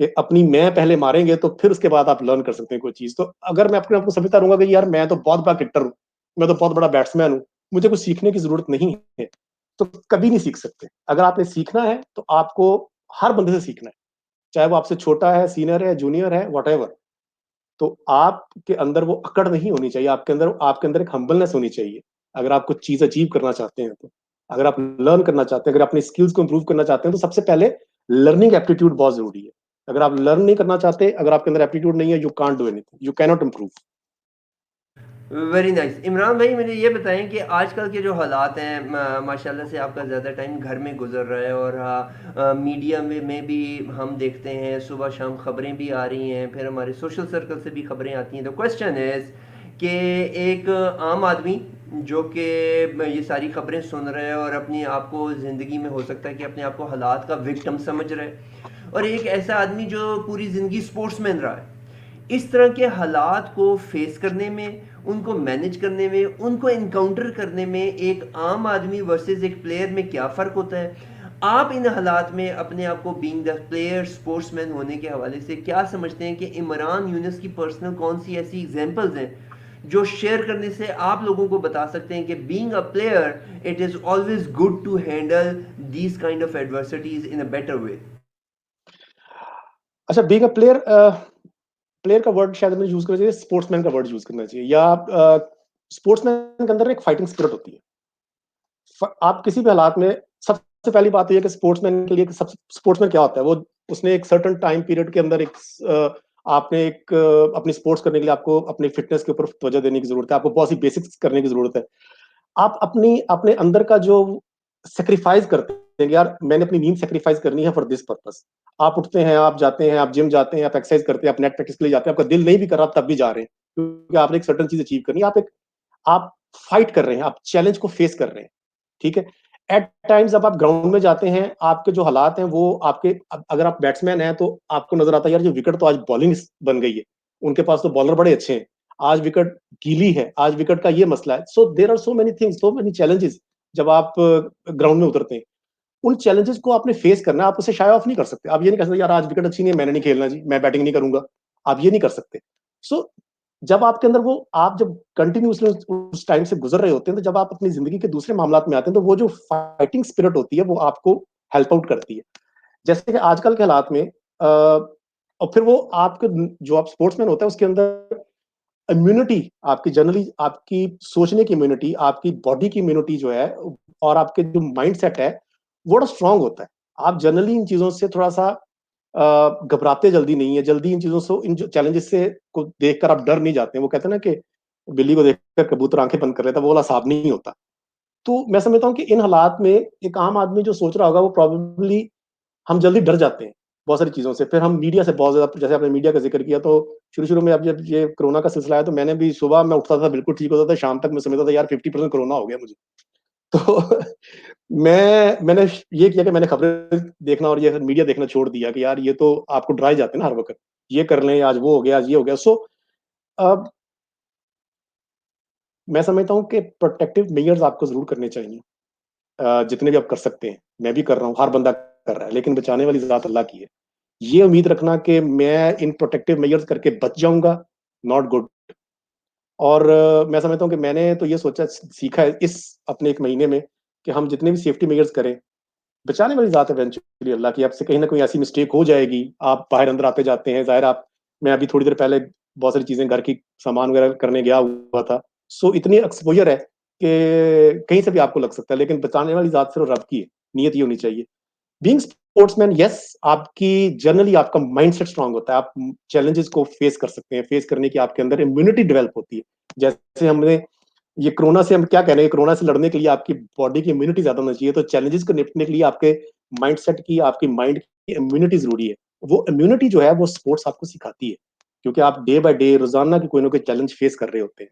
कि अपनी मैं पहले मारेंगे तो फिर उसके बाद आप लर्न कर सकते हैं कोई चीज़। तो अगर मैं अपने आप को समझता रहूँगा कि यार मैं तो बहुत बड़ा क्रिकेटर हूँ, मैं तो बहुत बड़ा बैट्समैन हूँ, मुझे कुछ सीखने की ज़रूरत नहीं है, तो कभी नहीं सीख सकते। अगर आपने सीखना है तो आपको हर बंदे से सीखना है, चाहे वो आपसे छोटा है, सीनियर है, जूनियर है, व्हाटएवर। तो आपके अंदर वो अकड़ नहीं होनी चाहिए, आपके अंदर एक हम्बलनेस होनी चाहिए। अगर आप कुछ चीज़ अचीव करना चाहते हैं तो। अगर आप लर्न करना चाहते हैं, अगर अपनी स्किल्स को इम्प्रूव करना चाहते हैं, तो सबसे पहले लर्निंग एप्टीट्यूड बहुत ज़रूरी है। अगर आप लर्न नहीं करना चाहते, अगर आपके अंदर एप्टीट्यूड नहीं है, you can't do anything, you can not improve. Very nice. Imran भाई मुझे ये बताएं कि आजकल के जो हालात हैं, माशाल्लाह से आपका ज़्यादा टाइम घर में गुजर रहा है, और मीडिया में भी हम देखते हैं सुबह शाम खबरें भी आ रही हैं, फिर हमारे सोशल सर्कल से भी खबरें आती हैं। द क्वेश्चन इज़ कि एक आम आदमी जो कि ये सारी खबरें सुन रहा है और अपनी आप को ज़िंदगी में हो सकता है कि अपने आप को हालात का विक्टिम समझ रहा है, और एक ऐसा आदमी जो पूरी ज़िंदगी स्पोर्ट्समैन रहा है, इस तरह के हालात को फेस करने में, उनको मैनेज करने में, उनको इनकाउंटर करने में एक आम आदमी वर्सेस एक प्लेयर में क्या फ़र्क होता है? आप इन हालात में अपने आप को बीइंग द प्लेयर, स्पोर्ट्समैन होने के हवाले से क्या समझते हैं कि इमरान यूनुस की पर्सनल कौन सी ऐसी एग्जांपल्स हैं जो शेयर करने से आप लोगों को बता सकते हैं कि being a player it is always good to handle these kind of adversities in a better way? अच्छा, बीइंग अ प्लेयर, प्लेयर का वर्ड शायद हमें यूज़ करना चाहिए, स्पोर्ट्समैन का वर्ड यूज़ करना चाहिए, या स्पोर्ट्समैन के अंदर एक फाइटिंग स्पिरिट होती है। आप किसी भी हालात में, सबसे पहली बात ये है कि स्पोर्ट्समैन के लिए स्पोर्ट्समैन क्या होता है, वो उसने एक सर्टेन टाइम पीरियड के अंदर आपने अपनी स्पोर्ट्स करने के लिए आपको अपनी फिटनेस के ऊपर तवज्जो देने की जरूरत है, आपको बहुत सी बेसिक्स करने की जरूरत है। आप अपने अंदर का जो सेक्रीफाइस करते हैं, यार मैंने अपनी नींद सेक्रीफाइस करनी है फॉर दिस पर्पस। आप उठते हैं, आप जाते हैं, आप जिम जाते हैं, आप एक्सरसाइज करते हैं, आप नेट प्रैक्टिस के लिए जाते हैं, आपका दिल नहीं भी कर रहा, आप तब भी जा रहे हैं, क्योंकि आपने एक सर्टेन चीज अचीव करनी है। आप फाइट कर रहे हैं, आप चैलेंज को फेस कर रहे हैं, ठीक है। एट टाइम्स जब आप ग्राउंड में जाते हैं, आपके जो हालात हैं वो अगर आप बैट्समैन हैं तो आपको नजर आता है यार, जो विकेट तो आज बॉलिंग बन गई है, उनके पास तो बॉलर बड़े अच्छे हैं, आज विकेट गीली है, आज विकेट का ये मसला है। So there are so many things, so many challenges. जब आप ग्राउंड में उतरते हैं, उन चैलेंजेस को आपने फेस करना है, आप उसे शाय ऑफ नहीं कर सकते। आप ये नहीं कह सकते यार आज विकेट अच्छी नहीं है, मैंने नहीं खेलना जी, मैं बैटिंग नहीं करूंगा। आप ये नहीं कर सकते। सो जब आपके अंदर वो, आप जब कंटिन्यूअसली उस टाइम से गुजर रहे होते हैं, तो जब आप अपनी जिंदगी के दूसरे मामलात में आते हैं, तो वो जो फाइटिंग स्पिरिट होती है वो आपको हेल्प आउट करती है। जैसे कि आजकल के हालात में और फिर वो आपके, जो आप स्पोर्ट्समैन होता है उसके अंदर इम्यूनिटी, आपकी जनरली आपकी सोचने की इम्यूनिटी, आपकी बॉडी की इम्यूनिटी जो है, और आपके जो माइंड सेट है, वो बड़ा स्ट्रांग होता है। आप जनरली इन चीजों से थोड़ा सा घबराते जल्दी नहीं है, जल्दी इन चीजों से, इन चैलेंजेस से को देखकर आप डर नहीं जाते हैं। वो कहते हैं ना कि बिल्ली को देखकर कबूतर आंखें बंद कर लेता है, वो वाला हिसाब नहीं होता। तो मैं समझता हूँ कि इन हालात में एक आम आदमी जो सोच रहा होगा, वो प्रोबेबली, हम जल्दी डर जाते हैं बहुत सारी चीज़ों से। फिर हम मीडिया से बहुत ज़्यादा, जैसे आपने मीडिया का ज़िक्र किया, तो शुरू-शुरू में अब जब ये कोरोना का सिलसिला आया, तो मैंने भी, सुबह मैं उठता था बिल्कुल ठीक होता था, शाम तक मैं समझता था यार 50% कोरोना हो गया मुझे। तो मैंने ये किया कि मैंने खबरें देखना और ये मीडिया देखना छोड़ दिया कि यार ये तो आपको डराए जाते हैं ना हर वक़्त। ये कर लें, आज वो हो गया, आज ये हो गया। सो अब मैं समझता हूँ कि प्रोटेक्टिव मेजर्स आपको ज़रूर करने चाहिए। जितने भी आप कर सकते हैं। मैं भी कर रहा हूँ, हर बंदा कर रहा है, लेकिन बचाने वाली ज़ात अल्लाह की है। ये उम्मीद रखना कि मैं इन प्रोटेक्टिव मेजर्स करके बच जाऊँगा, नॉट गुड। और मैं समझता हूँ कि मैंने तो ये सोचा, सीखा है इस अपने 1 महीने में, कि हम जितने भी सेफ्टी मेजर्स करें, बचाने वाली ज़ात है इवेंचुअली अल्लाह की। आपसे कहीं न कहीं ऐसी मिस्टेक हो जाएगी, आप बाहर-अंदर आते-जाते हैं, ज़ाहिर आप, मैं अभी थोड़ी देर पहले बहुत सारी चीज़ें घर की सामान वगैरह करने गया हुआ था। सो इतनी एक्सपोज़र है कि कहीं से भी आपको लग सकता है, लेकिन बचाने वाली ज़ात सिर्फ़ रब की है, नीयत ये होनी चाहिए। बीइंग स्पोर्ट्समैन, यस, आपकी जनरली आपका माइंडसेट स्ट्रांग होता है, आप चैलेंजेस को फेस कर सकते हैं, फेस करने की आपके अंदर इम्यूनिटी डेवलप होती है। जैसे हमने ये कोरोना से, हम क्या कह रहे हैं, कोरोना से लड़ने के लिए आपकी बॉडी की इम्यूनिटी ज्यादा होनी चाहिए, तो चैलेंजेस को निपटने के लिए आपके माइंडसेट की, आपकी माइंड की इम्यूनिटी जरूरी है। वो इम्यूनिटी जो है वो स्पोर्ट्स आपको सिखाती है, क्योंकि आप डे बाय डे रोजाना की कोई ना कोई चैलेंज फेस कर रहे होते हैं।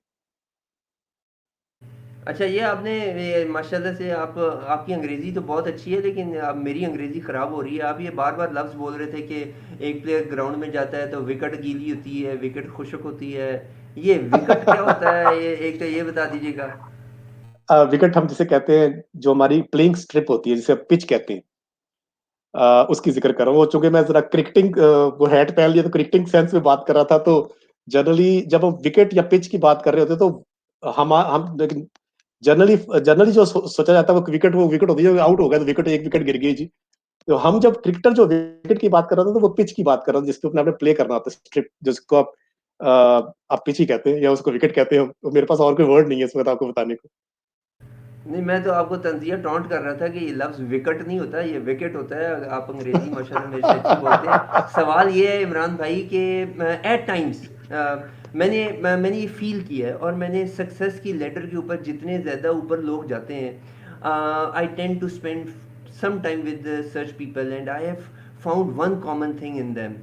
अच्छा, ये आपने ये माशाल्लाह से आपकी अंग्रेज़ी तो बहुत अच्छी है, लेकिन अब मेरी अंग्रेज़ी ख़राब हो रही है। आप ये बार-बार लफ्ज़ बोल रहे थे कि एक प्लेयर ग्राउंड में जाता है तो विकेट गीली होती है, विकेट खुश्क होती है। ये विकेट क्या होता है? ये एक तो ये बता दीजिएगा। विकेट हम जिसे कहते हैं, जो हमारी प्लेइंग स्ट्रिप होती है, जिसे पिच कहते हैं, उसकी ज़िक्र कर रहा हूँ। वो चूँकि मैं ज़रा क्रिकेटिंग वो हैट पहन लिया तो क्रिकेटिंग सेंस में बात कर रहा था, तो जनरली जब हम विकेट या पिच की बात कर रहे होते हैं तो हम लेकिन जनरली जनरली जो सोचा जाता है वो विकेट होती है, आउट हो गया तो विकेट, 1 विकेट गिर गई जी। तो हम जब क्रिकेटर जो विकेट की बात कर रहे थे तो वो पिच की बात कर रहा था, जिसके ऊपर आपने प्ले करना होता है, स्ट्रिप जिसको आप पिच ही कहते हैं या उसको विकेट कहते हैं। तो मेरे पास और कोई वर्ड नहीं है इसमें तो आपको बताने को। नहीं, मैं तो आपको तंज़िया टॉन्ट कर रहा था कि ये लफ्ज़ विकेट नहीं होता, ये विकेट होता है। आप अंग्रेज़ी माशाल्लाह मेरे से अच्छी बोलते हैं। सवाल ये है इमरान भाई कि एट टाइम्स मैंने ये फ़ील किया है, और मैंने सक्सेस की लैडर के ऊपर जितने ज़्यादा ऊपर लोग जाते हैं, I tend to spend some time with such people, and I have found one common thing in them.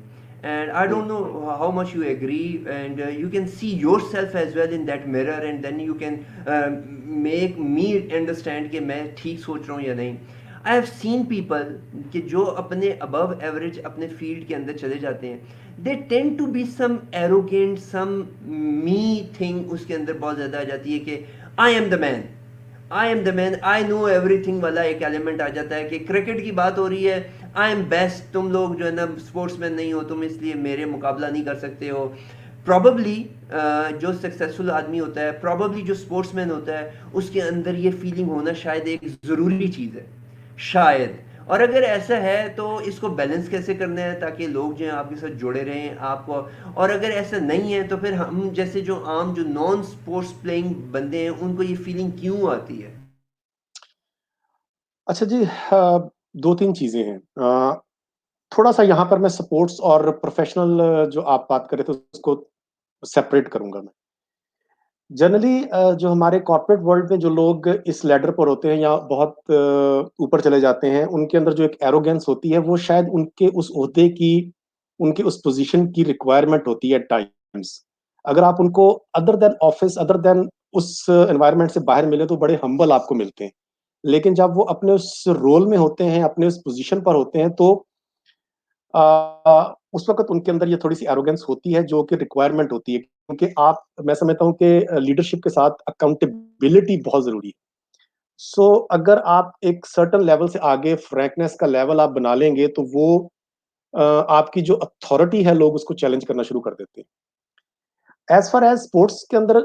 And I hmm. don't know how much you agree, and you can see yourself as well in that mirror, and then you can make me understand कि मैं ठीक सोच रहा हूँ या नहीं. I have seen people कि जो अपने above average अपने field के अंदर चले जाते हैं, they tend to be some arrogant, some me thing उसके अंदर बहुत ज़्यादा आ जाती है कि I am the man, I am the man, I know everything वाला एक एलिमेंट आ जाता है कि क्रिकेट की बात हो रही है, आई एम बेस्ट, तुम लोग जो है ना स्पोर्ट्समैन नहीं हो, तुम इसलिए मेरे मुकाबला नहीं कर सकते हो. प्रॉबली जो सक्सेसफुल आदमी होता है, प्रॉबली जो स्पोर्ट्समैन होता है, उसके अंदर ये फीलिंग होना शायद एक ज़रूरी चीज़ है, शायद. और अगर ऐसा है तो इसको बैलेंस कैसे करना है ताकि लोग जो हैं आपके साथ जुड़े रहें आपको. और अगर ऐसा नहीं है तो फिर हम जैसे जो आम जो नॉन स्पोर्ट्स प्लेइंग बंदे हैं उनको ये फीलिंग क्यों आती है? अच्छा जी, 2-3 चीज़ें हैं। थोड़ा-सा यहाँ पर मैं स्पोर्ट्स और प्रोफ़ेशनल जो आप बात कर रहे थे उसको सेपरेट करूँगा मैं। जनरली जो हमारे कॉर्पोरेट वर्ल्ड में जो लोग इस लैडर पर होते हैं या बहुत ऊपर चले जाते हैं, उनके अंदर जो एक एरोगेंस होती है, वो शायद उनके उस ओहदे की, उनके उस पोज़ीशन की रिक्वायरमेंट होती है एट टाइम्स। अगर आप उनको other than office, other than उस एनवायरनमेंट से बाहर मिले तो बड़े हम्बल आपको मिलते हैं। लेकिन जब वो अपने उस रोल में होते हैं, अपने उस पोज़ीशन पर होते हैं तो उस वक़्त उनके अंदर ये थोड़ी-सी एरोगेंस होती है जो कि रिक्वायरमेंट होती है, क्योंकि आप, मैं समझता हूँ कि लीडरशिप के साथ अकाउंटेबिलिटी बहुत ज़रूरी है। सो अगर आप एक सर्टेन लेवल से आगे फ्रैंकनेस का लेवल आप बना लेंगे तो वो आपकी जो अथॉरिटी है लोग उसको चैलेंज करना शुरू कर देते हैं। एज़ फार एज़ स्पोर्ट्स के अंदर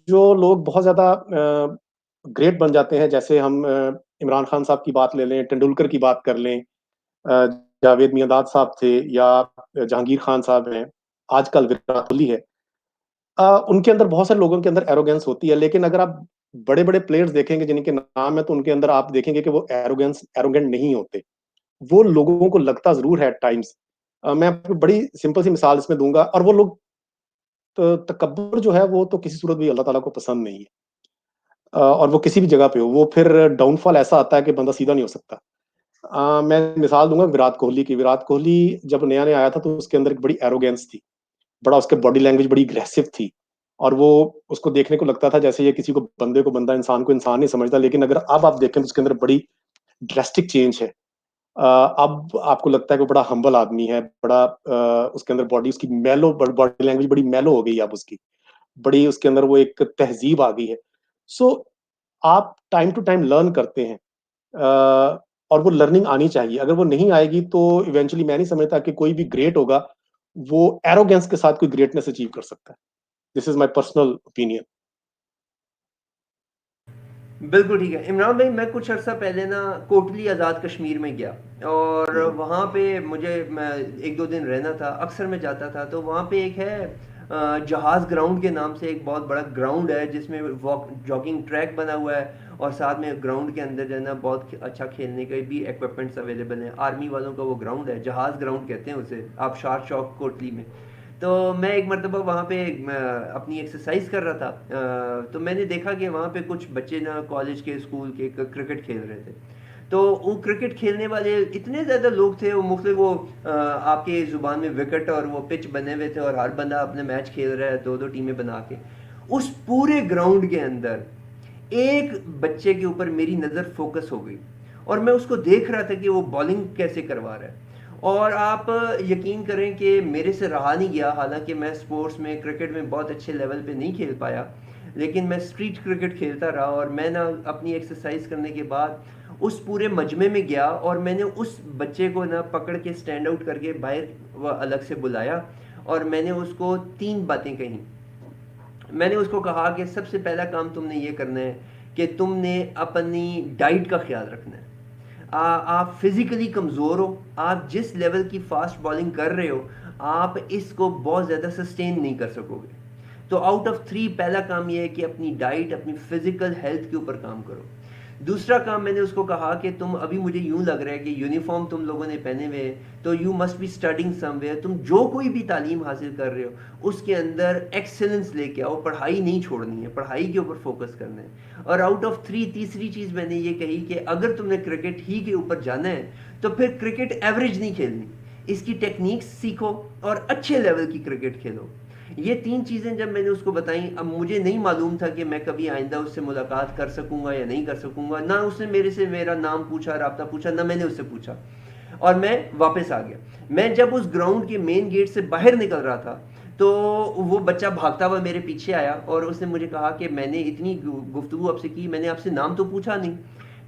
जो लोग बहुत ज़्यादा ग्रेट बन जाते हैं, जैसे हम इमरान खान साहब की बात ले लें, तेंदुलकर की बात कर लें, अ, जावेद मियांदाद साहब थे या जहांगीर खान साहब हैं, आजकल विराट कोहली है। उनके अंदर बहुत सारे लोगों के अंदर एरोगेंस होती है, लेकिन अगर आप बड़े-बड़े प्लेयर्स देखेंगे जिनके नाम है, तो उनके अंदर आप देखेंगे कि वो एरोगेंट नहीं होते। वो लोगों को लगता ज़रूर है एट टाइम्स। मैं आपको बड़ी सिंपल सी मिसाल इसमें दूँगा, और वो लोग तकब्बुर जो है वो तो किसी सूरत भी अल्लाह ताला को पसंद नहीं है। और वो किसी भी जगह पे हो, वो फिर डाउनफॉल ऐसा आता है कि बंदा सीधा नहीं हो सकता। मैं मिसाल दूँगा विराट कोहली की। विराट कोहली जब नया-नया आया था तो उसके अंदर एक बड़ी एरोगेंस थी। बड़ा उसके बॉडी लैंग्वेज बड़ी अग्रेसिव थी, और वो, उसको देखने को लगता था जैसे ये किसी को, बंदे को बंदा, इंसान को इंसान नहीं समझता। लेकिन अगर अब आप देखें तो उसके अंदर बड़ी ड्रास्टिक चेंज है। अब आपको लगता है कि वो बड़ा हम्बल आदमी है, बड़ा उसके अंदर बॉडी, उसकी मेलो, बॉडी लैंग्वेज बड़ी मेलो हो गई है अब उसकी। बड़ी उसके अंदर वो एक तहज़ीब आ गई है। सो आप टाइम टू टाइम लर्न करते हैं, और वो लर्निंग आनी चाहिए। अगर वो नहीं आएगी तो इवेंचुअली मैं नहीं समझता कि कोई भी ग्रेट होगा, वो एरोगेंस के साथ कोई ग्रेटनेस अचीव कर सकता है। This is my personal opinion. बिल्कुल ठीक है। इमरान भाई, मैं कुछ अर्सा पहले ना कोटली आज़ाद कश्मीर में गया, और हुँ, वहाँ पे मैं 1-2 दिन रहना था, अक्सर मैं जाता था। तो वहाँ पे एक है जहाज़ ग्राउंड के नाम से एक बहुत बड़ा ग्राउंड है जिसमें वॉक जॉगिंग ट्रैक बना हुआ है, और साथ में ग्राउंड के अंदर जो है ना बहुत अच्छा खेलने के भी इक्विपमेंट्स अवेलेबल हैं। आर्मी वालों का वो ग्राउंड है, जहाज़ ग्राउंड कहते हैं उसे, आबशार चौक कोटली में। तो मैं एक मरतबा वहाँ पे अपनी एक्सरसाइज कर रहा था, तो मैंने देखा कि वहाँ पे कुछ बच्चे ना कॉलेज के, स्कूल के क्रिकेट खेल रहे थे। तो वो क्रिकेट खेलने वाले इतने ज़्यादा लोग थे, वो मुख्तलिफ वो आपके ज़ुबान में विकेट और वो पिच बने हुए थे, और हर बंदा अपने मैच खेल रहा है, 2-2 टीमें बना के। उस पूरे ग्राउंड के अंदर एक बच्चे के ऊपर मेरी नज़र फोकस हो गई, और मैं उसको देख रहा था कि वो बॉलिंग कैसे करवा रहा है। और आप यकीन करें कि मेरे से रहा नहीं गया, हालांकि मैं स्पोर्ट्स में, क्रिकेट में बहुत अच्छे लेवल पे नहीं खेल पाया, लेकिन मैं स्ट्रीट क्रिकेट खेलता रहा, और मैं ना अपनी एक्सरसाइज करने के बाद उस पूरे मजमे में गया और मैंने उस बच्चे को ना पकड़ के स्टैंड आउट करके बाहर अलग से बुलाया और मैंने उसको 3 बातें कही। मैंने उसको कहा कि सबसे पहला काम तुमने ये करना है कि तुमने अपनी डाइट का ख्याल रखना है। आप फिजिकली कमज़ोर हो, आप जिस लेवल की फास्ट बॉलिंग कर रहे हो आप इसको बहुत ज़्यादा सस्टेन नहीं कर सकोगे। तो आउट ऑफ 3 पहला काम ये है कि अपनी डाइट, अपनी फिजिकल हेल्थ के ऊपर काम करो। दूसरा काम मैंने उसको कहा कि तुम अभी मुझे यूं लग रहा है कि यूनिफॉर्म तुम लोगों ने पहने हुए हैं तो you must be studying somewhere. तुम जो कोई भी तालीम हासिल कर रहे हो उसके अंदर एक्सेलेंस लेके आओ, पढ़ाई नहीं छोड़नी है, पढ़ाई के ऊपर फोकस करना है। और आउट ऑफ 3 तीसरी चीज़ मैंने ये कही कि अगर तुमने क्रिकेट ही के ऊपर जाना है तो फिर क्रिकेट एवरेज नहीं खेलनी, इसकी टेक्निक्स सीखो और अच्छे लेवल की क्रिकेट खेलो। ये 3 चीज़ें जब मैंने उसको बताई, अब मुझे नहीं मालूम था कि मैं कभी आइंदा उससे मुलाकात कर सकूंगा या नहीं कर सकूंगा। ना उसने मेरे से मेरा नाम पूछा, राब्ता पूछा, ना मैंने उससे पूछा और मैं वापस आ गया। मैं जब उस ग्राउंड के मेन गेट से बाहर निकल रहा था तो वो बच्चा भागता हुआ मेरे पीछे आया और उसने मुझे कहा कि मैंने इतनी गुफ्तगू आपसे की, मैंने आपसे नाम तो पूछा नहीं।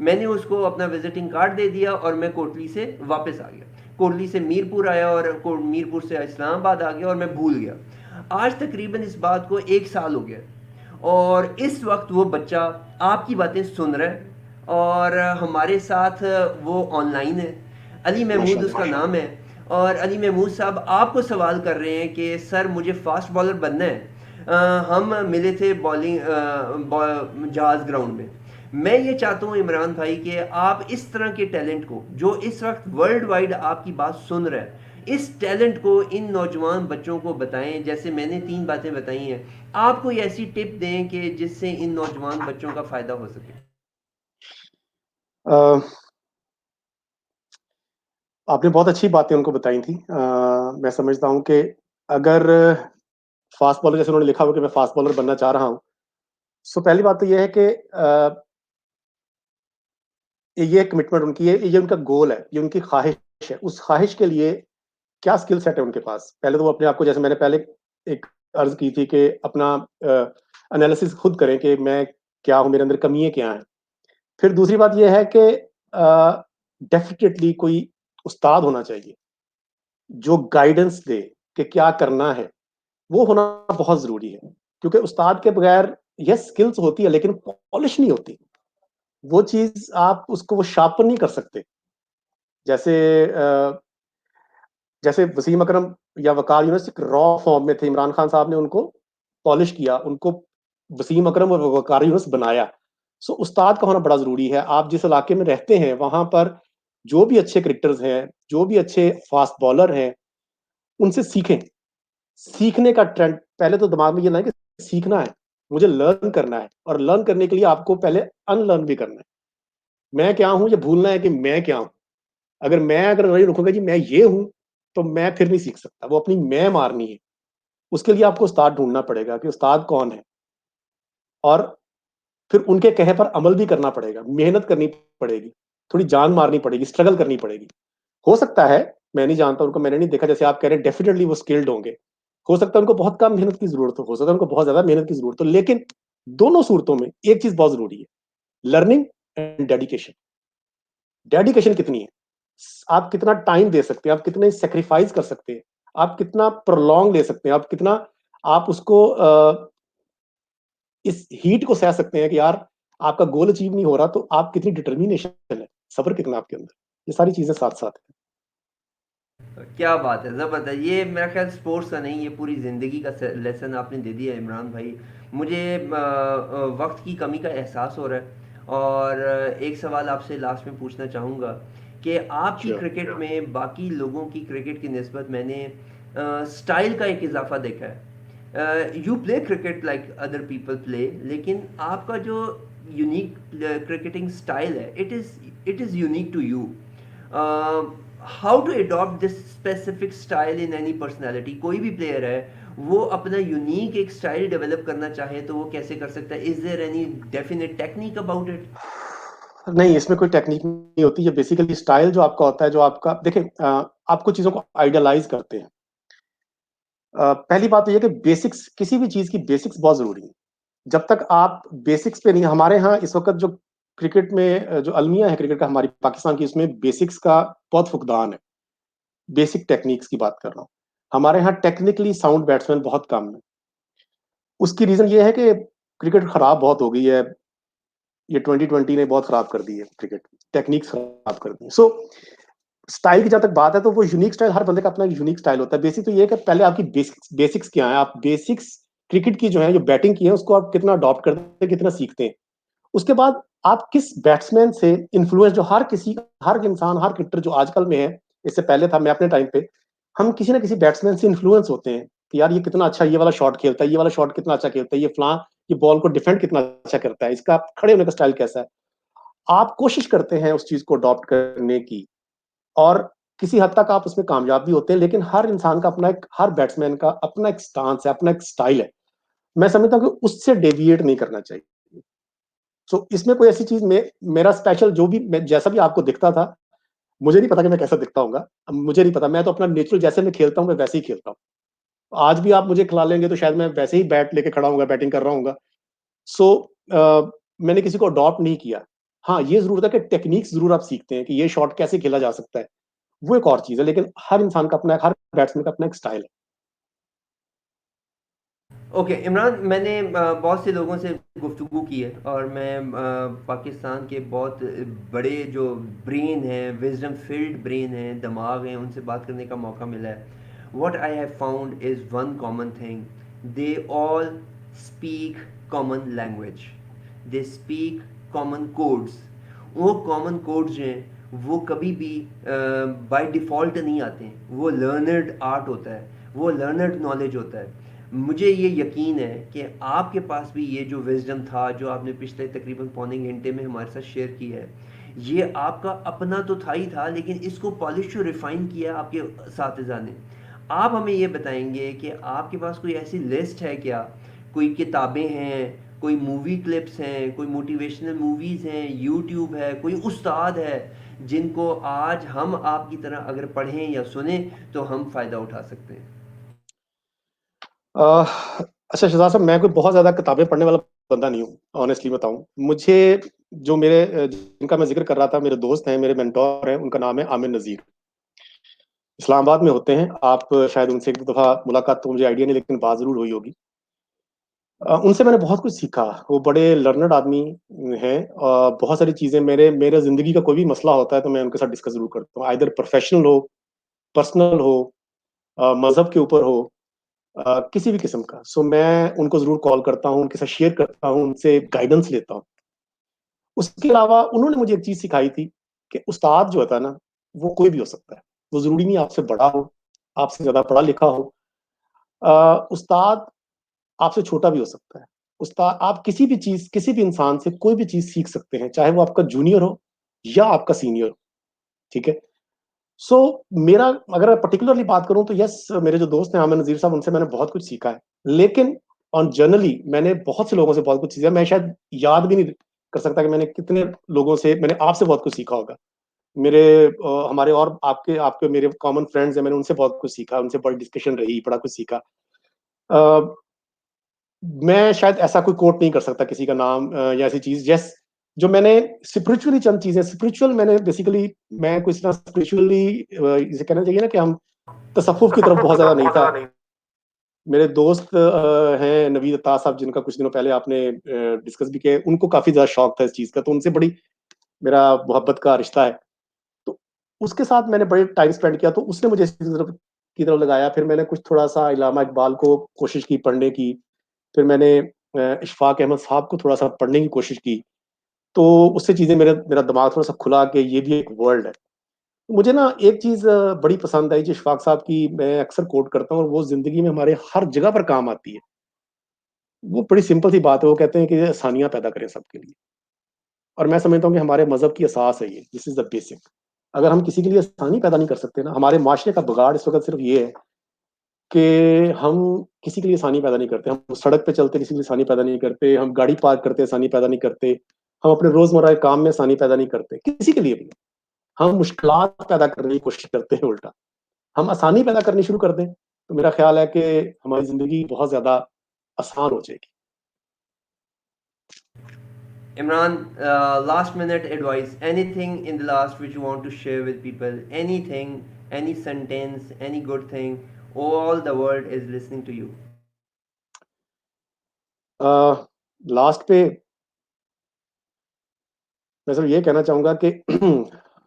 मैंने उसको अपना विजिटिंग कार्ड दे दिया और मैं कोटली से वापस आ गया। कोटली से मीरपुर आया और मीरपुर से इस्लामाबाद आ गया और मैं भूल गया। आज तकरीबन इस बात को 1 साल हो गया और इस वक्त वो बच्चा आपकी बातें सुन रहा है और हमारे साथ वो ऑनलाइन है। अली महमूद माशाल्लाह। उसका नाम है और अली महमूद साहब आपको सवाल कर रहे हैं कि सर मुझे फास्ट बॉलर बनना है। हम मिले थे जहाज ग्राउंड में। मैं ये चाहता हूँ इमरान भाई कि आप इस तरह के टैलेंट को जो इस वक्त वर्ल्ड वाइड आपकी बात सुन रहा है, इस टैलेंट को इन नौजवान बच्चों को बताएं। जैसे मैंने 3 बातें बताई हैं, आप कोई ऐसी टिप दें कि जिससे इन नौजवान बच्चों का फ़ायदा हो सके। अ, आपने बहुत अच्छी बातें उनको बताई थी। मैं समझता हूँ कि अगर फास्ट बॉलर जैसे उन्होंने लिखा हो कि मैं फास्ट बॉलर बनना चाह रहा हूँ, सो पहली बात तो ये है कि ये कमिटमेंट उनकी है, ये उनका गोल है, ये उनकी ख्वाहिश है। उस ख्वाहिश के लिए क्या स्किल सेट है उनके पास? पहले तो वो अपने आप को, जैसे मैंने पहले एक अर्ज़ की थी, कि अपना एनालिसिस खुद करें कि मैं क्या हूँ, मेरे अंदर कमियाँ क्या हैं। फिर दूसरी बात ये है कि डेफ़िनेटली कोई उस्ताद होना चाहिए, जो गाइडेंस दे कि क्या करना है, वो होना बहुत ज़रूरी है। क्योंकि उस्ताद के बगैर यस स्किल्स होती है लेकिन पॉलिश नहीं होती। वो चीज़ आप उसको वो शार्पन नहीं कर सकते। जैसे जैसे वसीम अकरम या वकार यूनुस एक रॉ फॉर्म में थे, इमरान खान साहब ने उनको पॉलिश किया, उनको वसीम अकरम और वकार यूनुस बनाया। सो उस्ताद का होना बड़ा ज़रूरी है। आप जिस इलाके में रहते हैं, वहाँ पर जो भी अच्छे क्रिकेटर्स हैं, जो भी अच्छे फास्ट बॉलर हैं, उनसे सीखें। सीखने का ट्रेंड पहले तो दिमाग में ये लाएँ कि सीखना है, मुझे लर्न करना है, और लर्न करने के लिए आपको पहले अनलर्न भी करना है। मैं क्या हूँ, ये भूलना है कि मैं क्या हूँ। अगर वही रुकूँगा जी मैं ये हूँ, तो मैं फिर नहीं सीख सकता। वो अपनी मैं मारनी है। उसके लिए आपको उस्ताद ढूँढना पड़ेगा कि उस्ताद कौन है, और फिर उनके कहे पर अमल भी करना पड़ेगा, मेहनत करनी पड़ेगी, थोड़ी जान मारनी पड़ेगी, स्ट्रगल करनी पड़ेगी। हो सकता है, मैं नहीं जानता उनको, मैंने नहीं देखा, जैसे आप कह रहे हैं डेफिनिटली वो स्किल्ड होंगे। हो सकता है उनको बहुत कम मेहनत की ज़रूरत हो सकता है उनको बहुत ज़्यादा मेहनत की ज़रूरत हो, लेकिन दोनों सूरतों में एक चीज़ बहुत ज़रूरी है, लर्निंग एंड डेडिकेशन। डेडिकेशन कितनी है? आप कितना टाइम दे सकते हैं, आप कितने सैक्रिफाइस कर सकते हैं, आप कितना प्रोलॉन्ग ले सकते हैं, आप कितना आप उसको इस हीट को सह सकते हैं कि यार आपका गोल अचीव नहीं हो रहा, तो आप कितनी डिटर्मिनेशन है, सब्र कितना आपके अंदर। ये सारी चीज़ें साथ-साथ हैं। क्या बात है, ज़बरदस्त! ये मेरा ख़्याल स्पोर्ट्स का नहीं, ये पूरी ज़िंदगी का लेसन आपने दे दिया इमरान भाई। मुझे वक्त की कमी का एहसास हो रहा है और एक सवाल आपसे लास्ट में पूछना चाहूँगा कि आपकी श्योर। क्रिकेट में बाकी लोगों की क्रिकेट की निस्बत मैंने स्टाइल का एक इजाफा देखा है। You play cricket like other people play, लेकिन आपका जो यूनिक क्रिकेटिंग स्टाइल है, it is unique to you. How to adopt this specific style in any personality? कोई भी प्लेयर है, वो अपना यूनिक एक स्टाइल डेवलप करना चाहे तो वो कैसे कर सकता है? Is there any definite technique about it? नहीं, इसमें कोई टेक्निक नहीं होती, ये बेसिकली स्टाइल जो आपका होता है, जो आपका देखें, आप कुछ चीज़ों को आइडियलाइज़ करते हैं। पहली बात तो ये है कि बेसिक्स, किसी भी चीज़ की बेसिक्स बहुत ज़रूरी है। जब तक आप बेसिक्स पे नहीं, हमारे यहाँ इस वक़्त जो क्रिकेट में जो अलमिया है क्रिकेट का हमारी पाकिस्तान की, इसमें बेसिक्स का बहुत फुकदान है। बेसिक टेक्निक्स की बात कर रहा हूँ। हमारे यहाँ टेक्निकली साउंड बैट्समैन बहुत कम है। उसकी रीज़न ये है कि क्रिकेट खराब बहुत हो गई है। ये 2020 ने बहुत खराब कर दी है क्रिकेट, टेक्निक्स खराब कर दी। सो स्टाइल की जहाँ तक बात है, तो वो यूनिक स्टाइल, हर बंदे का अपना यूनिक स्टाइल होता है। बेसिक तो ये है कि पहले आपकी बेसिक्स बेसिक्स क्या है, आप बेसिक्स क्रिकेट की जो है, जो बैटिंग की है, उसको आप कितना अडॉप्ट करते हैं, कितना सीखते हैं। उसके बाद आप किस बैट्समैन से इन्फ्लुएंस, जो हर किसी, हर इंसान, हर क्रिकेटर जो आजकल में है, इससे पहले था मैं अपने टाइम पे, हम किसी ना किसी बैट्समैन से इन्फ्लुएंस होते हैं कि यार ये कितना अच्छा ये वाला शॉट खेलता है, ये वाला शॉट कितना अच्छा खेलता है, ये फलां, ये बॉल को डिफेंड कितना अच्छा करता है, इसका खड़े होने का स्टाइल कैसा है। आप कोशिश करते हैं उस चीज को अडॉप्ट करने की, और किसी हद तक आप उसमें कामयाब भी होते हैं, लेकिन हर इंसान का अपना एक, हर बैट्समैन का अपना एक स्टांस है, अपना एक स्टाइल है। मैं समझता हूँ कि उससे डेविएट नहीं करना चाहिए। सो इसमें कोई ऐसी चीज में, मेरा स्पेशल जो भी, मैं जैसा भी आपको दिखता था, मुझे नहीं पता कि मैं कैसा दिखता हूँगा। मुझे नहीं पता, मैं तो अपना नेचुरल जैसे मैं खेलता हूँ, मैं वैसे ही खेलता हूँ। आज भी आप मुझे खिला लेंगे तो शायद मैं वैसे ही बैट लेके खड़ा हूँगा, बैटिंग कर रहा हूँगा। सो मैंने किसी को अडॉप्ट नहीं किया। हाँ, ये ज़रूर था कि टेक्निक्स ज़रूर आप सीखते हैं कि ये शॉट कैसे खेला जा सकता है, वो एक और चीज़ है, लेकिन हर इंसान का अपना, हर बैट्समैन का अपना एक स्टाइल है। ओके इमरान, मैंने बहुत से लोगों से गुफ्तगू की है और मैं पाकिस्तान के बहुत बड़े जो ब्रेन हैं, विजडम फील्ड ब्रेन हैं, दिमाग हैं, उनसे बात करने का मौका मिला है। What I have found is one common thing, they all speak common language, they speak common codes. वो कॉमन कोड्स जो हैं वो कभी भी बाय डिफ़ॉल्ट नहीं आते हैं, वो लर्नर्ड आर्ट होता है, वो लर्नर्ड नॉलेज होता है। मुझे ये यकीन है कि आपके पास भी ये जो विज़डम था, जो आपने पिछले तकरीबन पौने घंटे में हमारे साथ शेयर किया है, ये आपका अपना तो था ही था, लेकिन इसको पॉलिश और रिफ़ाइन किया आपके असातिज़ा ने। आप हमें ये बताएंगे कि आपके पास कोई ऐसी लिस्ट है क्या, कोई किताबें हैं, कोई मूवी क्लिप्स हैं, कोई मोटिवेशनल मूवीज़ हैं, यूट्यूब है, कोई उस्ताद है, जिनको आज हम आपकी तरह अगर पढ़ें या सुने तो हम फ़ायदा उठा सकते हैं? अच्छा शहजाद साहब, मैं कोई बहुत ज़्यादा किताबें पढ़ने वाला बंदा नहीं हूँ, ऑनेस्टली बताऊँ। मुझे जो मेरे जिनका मैं ज़िक्र कर रहा था, मेरे दोस्त हैं, मेरे मेंटर हैं, उनका नाम है आमिर नज़ीर। इस्लामाबाद में होते हैं। आप शायद उनसे एक दफ़ा मुलाकात, तो मुझे आइडिया नहीं, लेकिन बात ज़रूर हुई होगी। उनसे मैंने बहुत कुछ सीखा। वो बड़े लर्नर्ड आदमी हैं। बहुत सारी चीज़ें, मेरे मेरे ज़िंदगी का कोई भी मसला होता है, तो मैं उनके साथ डिस्कस ज़रूर करता हूँ। आइदर प्रोफ़ेशनल हो, पर्सनल हो, मज़हब के ऊपर हो, किसी भी किस्म का। सो मैं उनको ज़रूर कॉल करता हूँ, उनके साथ शेयर करता हूँ, उनसे गाइडेंस लेता हूँ। उसके अलावा उन्होंने मुझे एक चीज़ सिखाई थी कि उस्ताद जो होता है ना, वो कोई भी हो सकता है। वो ज़रूरी नहीं आपसे बड़ा हो, आपसे ज़्यादा पढ़ा-लिखा हो। उस्ताद आपसे छोटा भी हो सकता है। आप किसी भी चीज़, किसी भी इंसान से कोई भी चीज़ सीख सकते हैं, चाहे वो आपका जूनियर हो या आपका सीनियर हो, ठीक है? सो मेरा, अगर मैं पर्टिकुलरली बात करूँ, तो यस, मेरे जो दोस्त हैं आमिर नज़ीर साहब, उनसे मैंने बहुत कुछ सीखा है। लेकिन ऑन जनरली मैंने बहुत से लोगों से बहुत कुछ सीखा है। मैं शायद याद भी नहीं कर सकता कि मैंने कितने लोगों से, मैंने आपसे बहुत कुछ सीखा होगा। मेरे हमारे और आपके आपके मेरे कॉमन फ्रेंड्स हैं, मैंने उनसे बहुत कुछ सीखा, उनसे बड़ी डिस्कशन रही, बड़ा कुछ सीखा। अ, मैं शायद ऐसा कोई कोट नहीं कर सकता किसी का नाम, या ऐसी चीज़, यस, जो मैंने स्पिरिचुअली चंद चीज़ें, स्पिरिचुअल मैंने बेसिकली, मैं कोई इतना स्पिरिचुअली, जिसे कहना चाहिए ना कि हम तसव्वुफ़ की तरफ बहुत ज़्यादा नहीं था। मेरे दोस्त हैं नवीद अत्तार साहब, जिनका कुछ दिनों पहले आपने डिस्कस भी किया है, उनको काफ़ी ज़्यादा शौक था इस चीज़ का, तो उनसे बड़ी मेरा मोहब्बत का रिश्ता है। तो उसके साथ मैंने बड़े टाइम स्पेंड किया, तो उसने मुझे इस तरफ लगाया। फिर मैंने कुछ थोड़ा-सा इल्लामा इकबाल को कोशिश की पढ़ने की। फिर मैंने इशफ़ाक़ अहमद साहब को थोड़ा-सा पढ़ने की कोशिश की। तो उससे चीज़ें, मेरा दिमाग थोड़ा-सा खुला कि ये भी एक वर्ल्ड है। मुझे ना एक चीज़ बड़ी पसंद आई, जो इशफ़ाक़ साहब की मैं अक्सर कोट करता हूँ, और वो ज़िंदगी में हमारे हर जगह पर काम आती है। वो बड़ी सिंपल सी बात है, वो कहते हैं कि आसानियाँ पैदा करें सबके लिए। और मैं समझता हूँ कि हमारे मज़हब की असास है ये, दिस इज़ द बेसिक। अगर हम किसी के लिए आसानी पैदा नहीं कर सकते ना, हमारे माशरे का बिगाड़ इस वक़्त सिर्फ़ ये है कि हम किसी के लिए आसानी पैदा नहीं करते। हम सड़क पे चलते किसी के लिए आसानी पैदा नहीं करते, हम गाड़ी पार्क करते आसानी पैदा नहीं करते, हम अपने रोज़मर्रा के काम में आसानी पैदा नहीं करते, किसी के लिए भी। हम मुश्किलात पैदा करने की कोशिश करते हैं उल्टा। हम आसानी पैदा करनी शुरू कर दें, तो मेरा ख़्याल है कि हमारी ज़िंदगी बहुत ज़्यादा आसान हो जाएगी। Imran, last minute advice. Anything in the last which you want to share with people? Anything, any sentence, any good thing? All the world is listening to you. Last पे मैं सिर्फ ये कहना चाहूँगा कि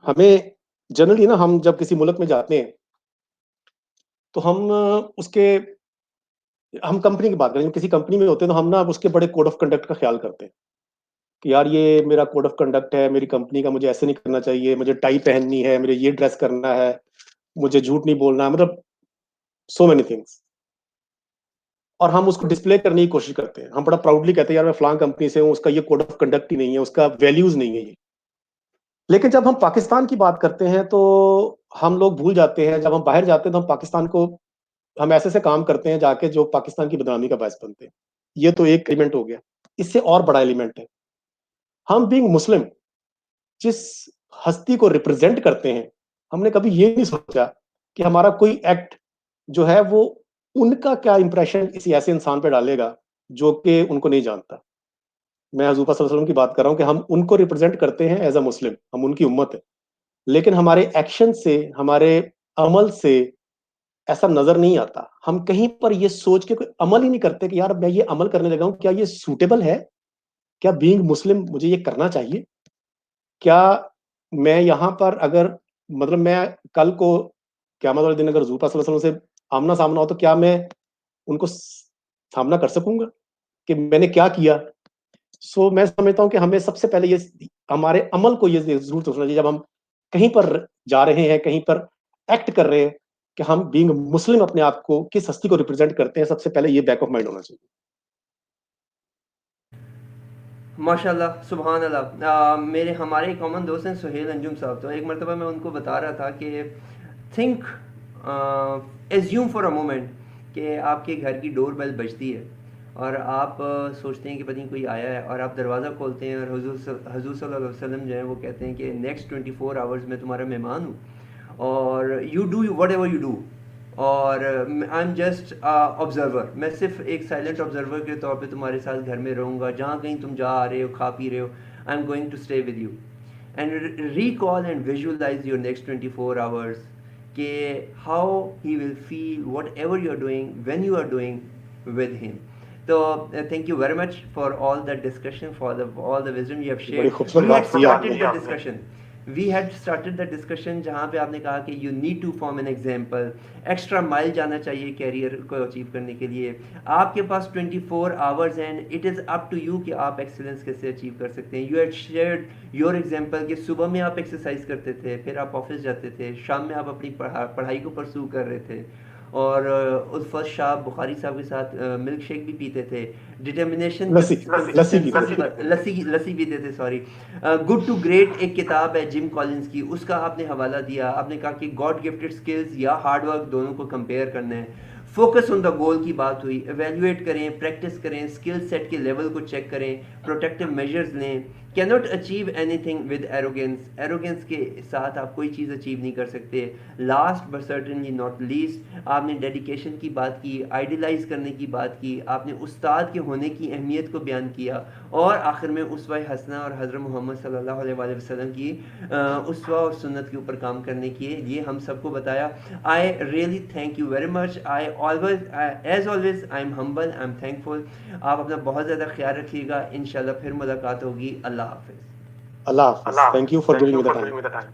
हमें जनरली ना हम जब किसी मुल्क में जाते हैं, तो हम कंपनी की बात करें, किसी कंपनी में होते हैं तो हम ना उसके बड़े कोड ऑफ कंडक्ट का ख्याल करते हैं कि यार ये मेरा कोड ऑफ कंडक्ट है, मेरी कंपनी का, मुझे ऐसे नहीं करना चाहिए, मुझे टाई पहननी है, मुझे ये ड्रेस करना है, मुझे झूठ नहीं बोलना है, मतलब सो मेनी थिंग्स। और हम उसको डिस्प्ले करने की कोशिश करते हैं। हम बड़ा प्राउडली कहते हैं यार मैं फलां कंपनी से हूँ, उसका ये कोड ऑफ कंडक्ट ही नहीं है, उसका वैल्यूज नहीं है ये। लेकिन जब हम पाकिस्तान की बात करते हैं तो हम लोग भूल जाते हैं, जब हम बाहर जाते हैं तो हम पाकिस्तान को, हम ऐसे काम करते हैं जाके जो पाकिस्तान की बदनामी का बायस बनते हैं। ये तो एक एलिमेंट हो गया। इससे और बड़ा एलिमेंट है, हम बीइंग मुस्लिम जिस हस्ती को रिप्रेजेंट करते हैं, हमने कभी ये नहीं सोचा कि हमारा कोई एक्ट जो है वो उनका क्या इंप्रेशन किसी ऐसे इंसान पे डालेगा जो कि उनको नहीं जानता। मैं हजूर पाक सल्लल्लाहु अलैहि वसल्लम की बात कर रहा हूँ कि हम उनको रिप्रेजेंट करते हैं एज अ मुस्लिम, हम उनकी उम्मत है। लेकिन हमारे एक्शन से, हमारे अमल से ऐसा नजर नहीं आता। हम कहीं पर ये सोच के कोई अमल ही नहीं करते कि यार मैं ये अमल करने लगा हूँ, क्या ये सूटेबल है? क्या बीइंग मुस्लिम मुझे ये करना चाहिए? क्या मैं यहाँ पर अगर, मतलब मैं कल को क़यामत वाले दिन अगर हज़ूर पाक सल्लल्लाहु अलैहि वसल्लम से आमना-सामना हो तो क्या मैं उनको सामना कर सकूँगा कि मैंने क्या किया? सो मैं समझता हूँ कि हमें सबसे पहले ये हमारे अमल को ये ज़रूर सोचना चाहिए जब हम कहीं पर जा रहे हैं, कहीं पर एक्ट कर रहे हैं कि हम बीइंग मुस्लिम अपने आप को किस हस्ती को रिप्रेजेंट करते हैं, सबसे पहले ये बैक ऑफ माइंड होना चाहिए। माशाल्लाह, सुभान अल्लाह। मेरे हमारे एक कॉमन दोस्त हैं सुहेल अंजुम साहब, तो एक मरतबा मैं उनको बता रहा था कि think, assume for a moment कि आपके घर की डोर बेल बजती है और आप सोचते हैं कि पता नहीं कोई आया है, और आप दरवाज़ा खोलते हैं और हुजूर सल्लल्लाहु अलैहि वसल्लम जो है वो कहते हैं कि नेक्स्ट 24 आवर्स में तुम्हारा मेहमान हूँ, और you do what ever you do, और आई एम जस्ट ऑब्जर्वर, मैं सिर्फ एक साइलेंट ऑब्जर्वर के तौर पे तुम्हारे साथ घर में रहूँगा, जहाँ कहीं तुम जा रहे हो, खा पी रहे हो, I am going to stay with you and recall and visualize your next 24 hours कि how he will feel whatever you are doing when you are doing with him. So thank you very much for all that discussion, for all the wisdom you have बड़ी shared. खूबसूरत We बात had की started आपने। the discussion, we had started the discussion जहाँ पे आपने कहा कि you need to form an example, extra mile जाना चाहिए कैरियर को अचीव करने के लिए। आपके पास 24 hours and it is up to you कि आप एक्सीलेंस कैसे अचीव कर सकते हैं। You had shared your example कि सुबह में आप एक्सरसाइज करते थे, फिर आप ऑफिस जाते थे, शाम में आप अपनी पढ़ाई को परसू कर रहे थे, और उस फर्स्ट शाह बुखारी साहब के साथ मिल्क शेक भी पीते थे, डिटर्मिनेशन लस्सी, लस्सी भी थी। लस्सी पीते थे, सॉरी। गुड टू ग्रेट एक किताब है जिम कॉलिंस की, उसका आपने हवाला दिया, आपने कहा कि गॉड गिफ्टेड स्किल्स या हार्ड वर्क दोनों को कंपेयर करना है। फोकस ऑन द गोल की बात हुई, एवेल्युएट करें, प्रैक्टिस करें, स्किल सेट के लेवल को चेक करें, प्रोटेक्टिव मेजर्स लें। Cannot achieve anything with arrogance, arrogance के साथ आप कोई चीज़ अचीव नहीं कर सकते। Last but certainly not least, आपने डेडिकेशन की बात की, आइडियलाइज करने की बात की, आपने उस्ताद के होने की अहमियत को बयान किया, और आखिर में उसवा हसना और हज़रत मोहम्मद सल्लल्लाहु अलैहि वसल्लम की उसवा और सुन्नत के ऊपर काम करने की ये हम सबको बताया। I really thank you very much. I always, as always I am humble, I am thankful. आप अपना बहुत ज़्यादा ख्याल रखिएगा, इंशाल्लाह फिर मुलाकात होगी। अल्लाह हाफिज़। अल्लाह हाफ़िज़। Thank you for giving me the time.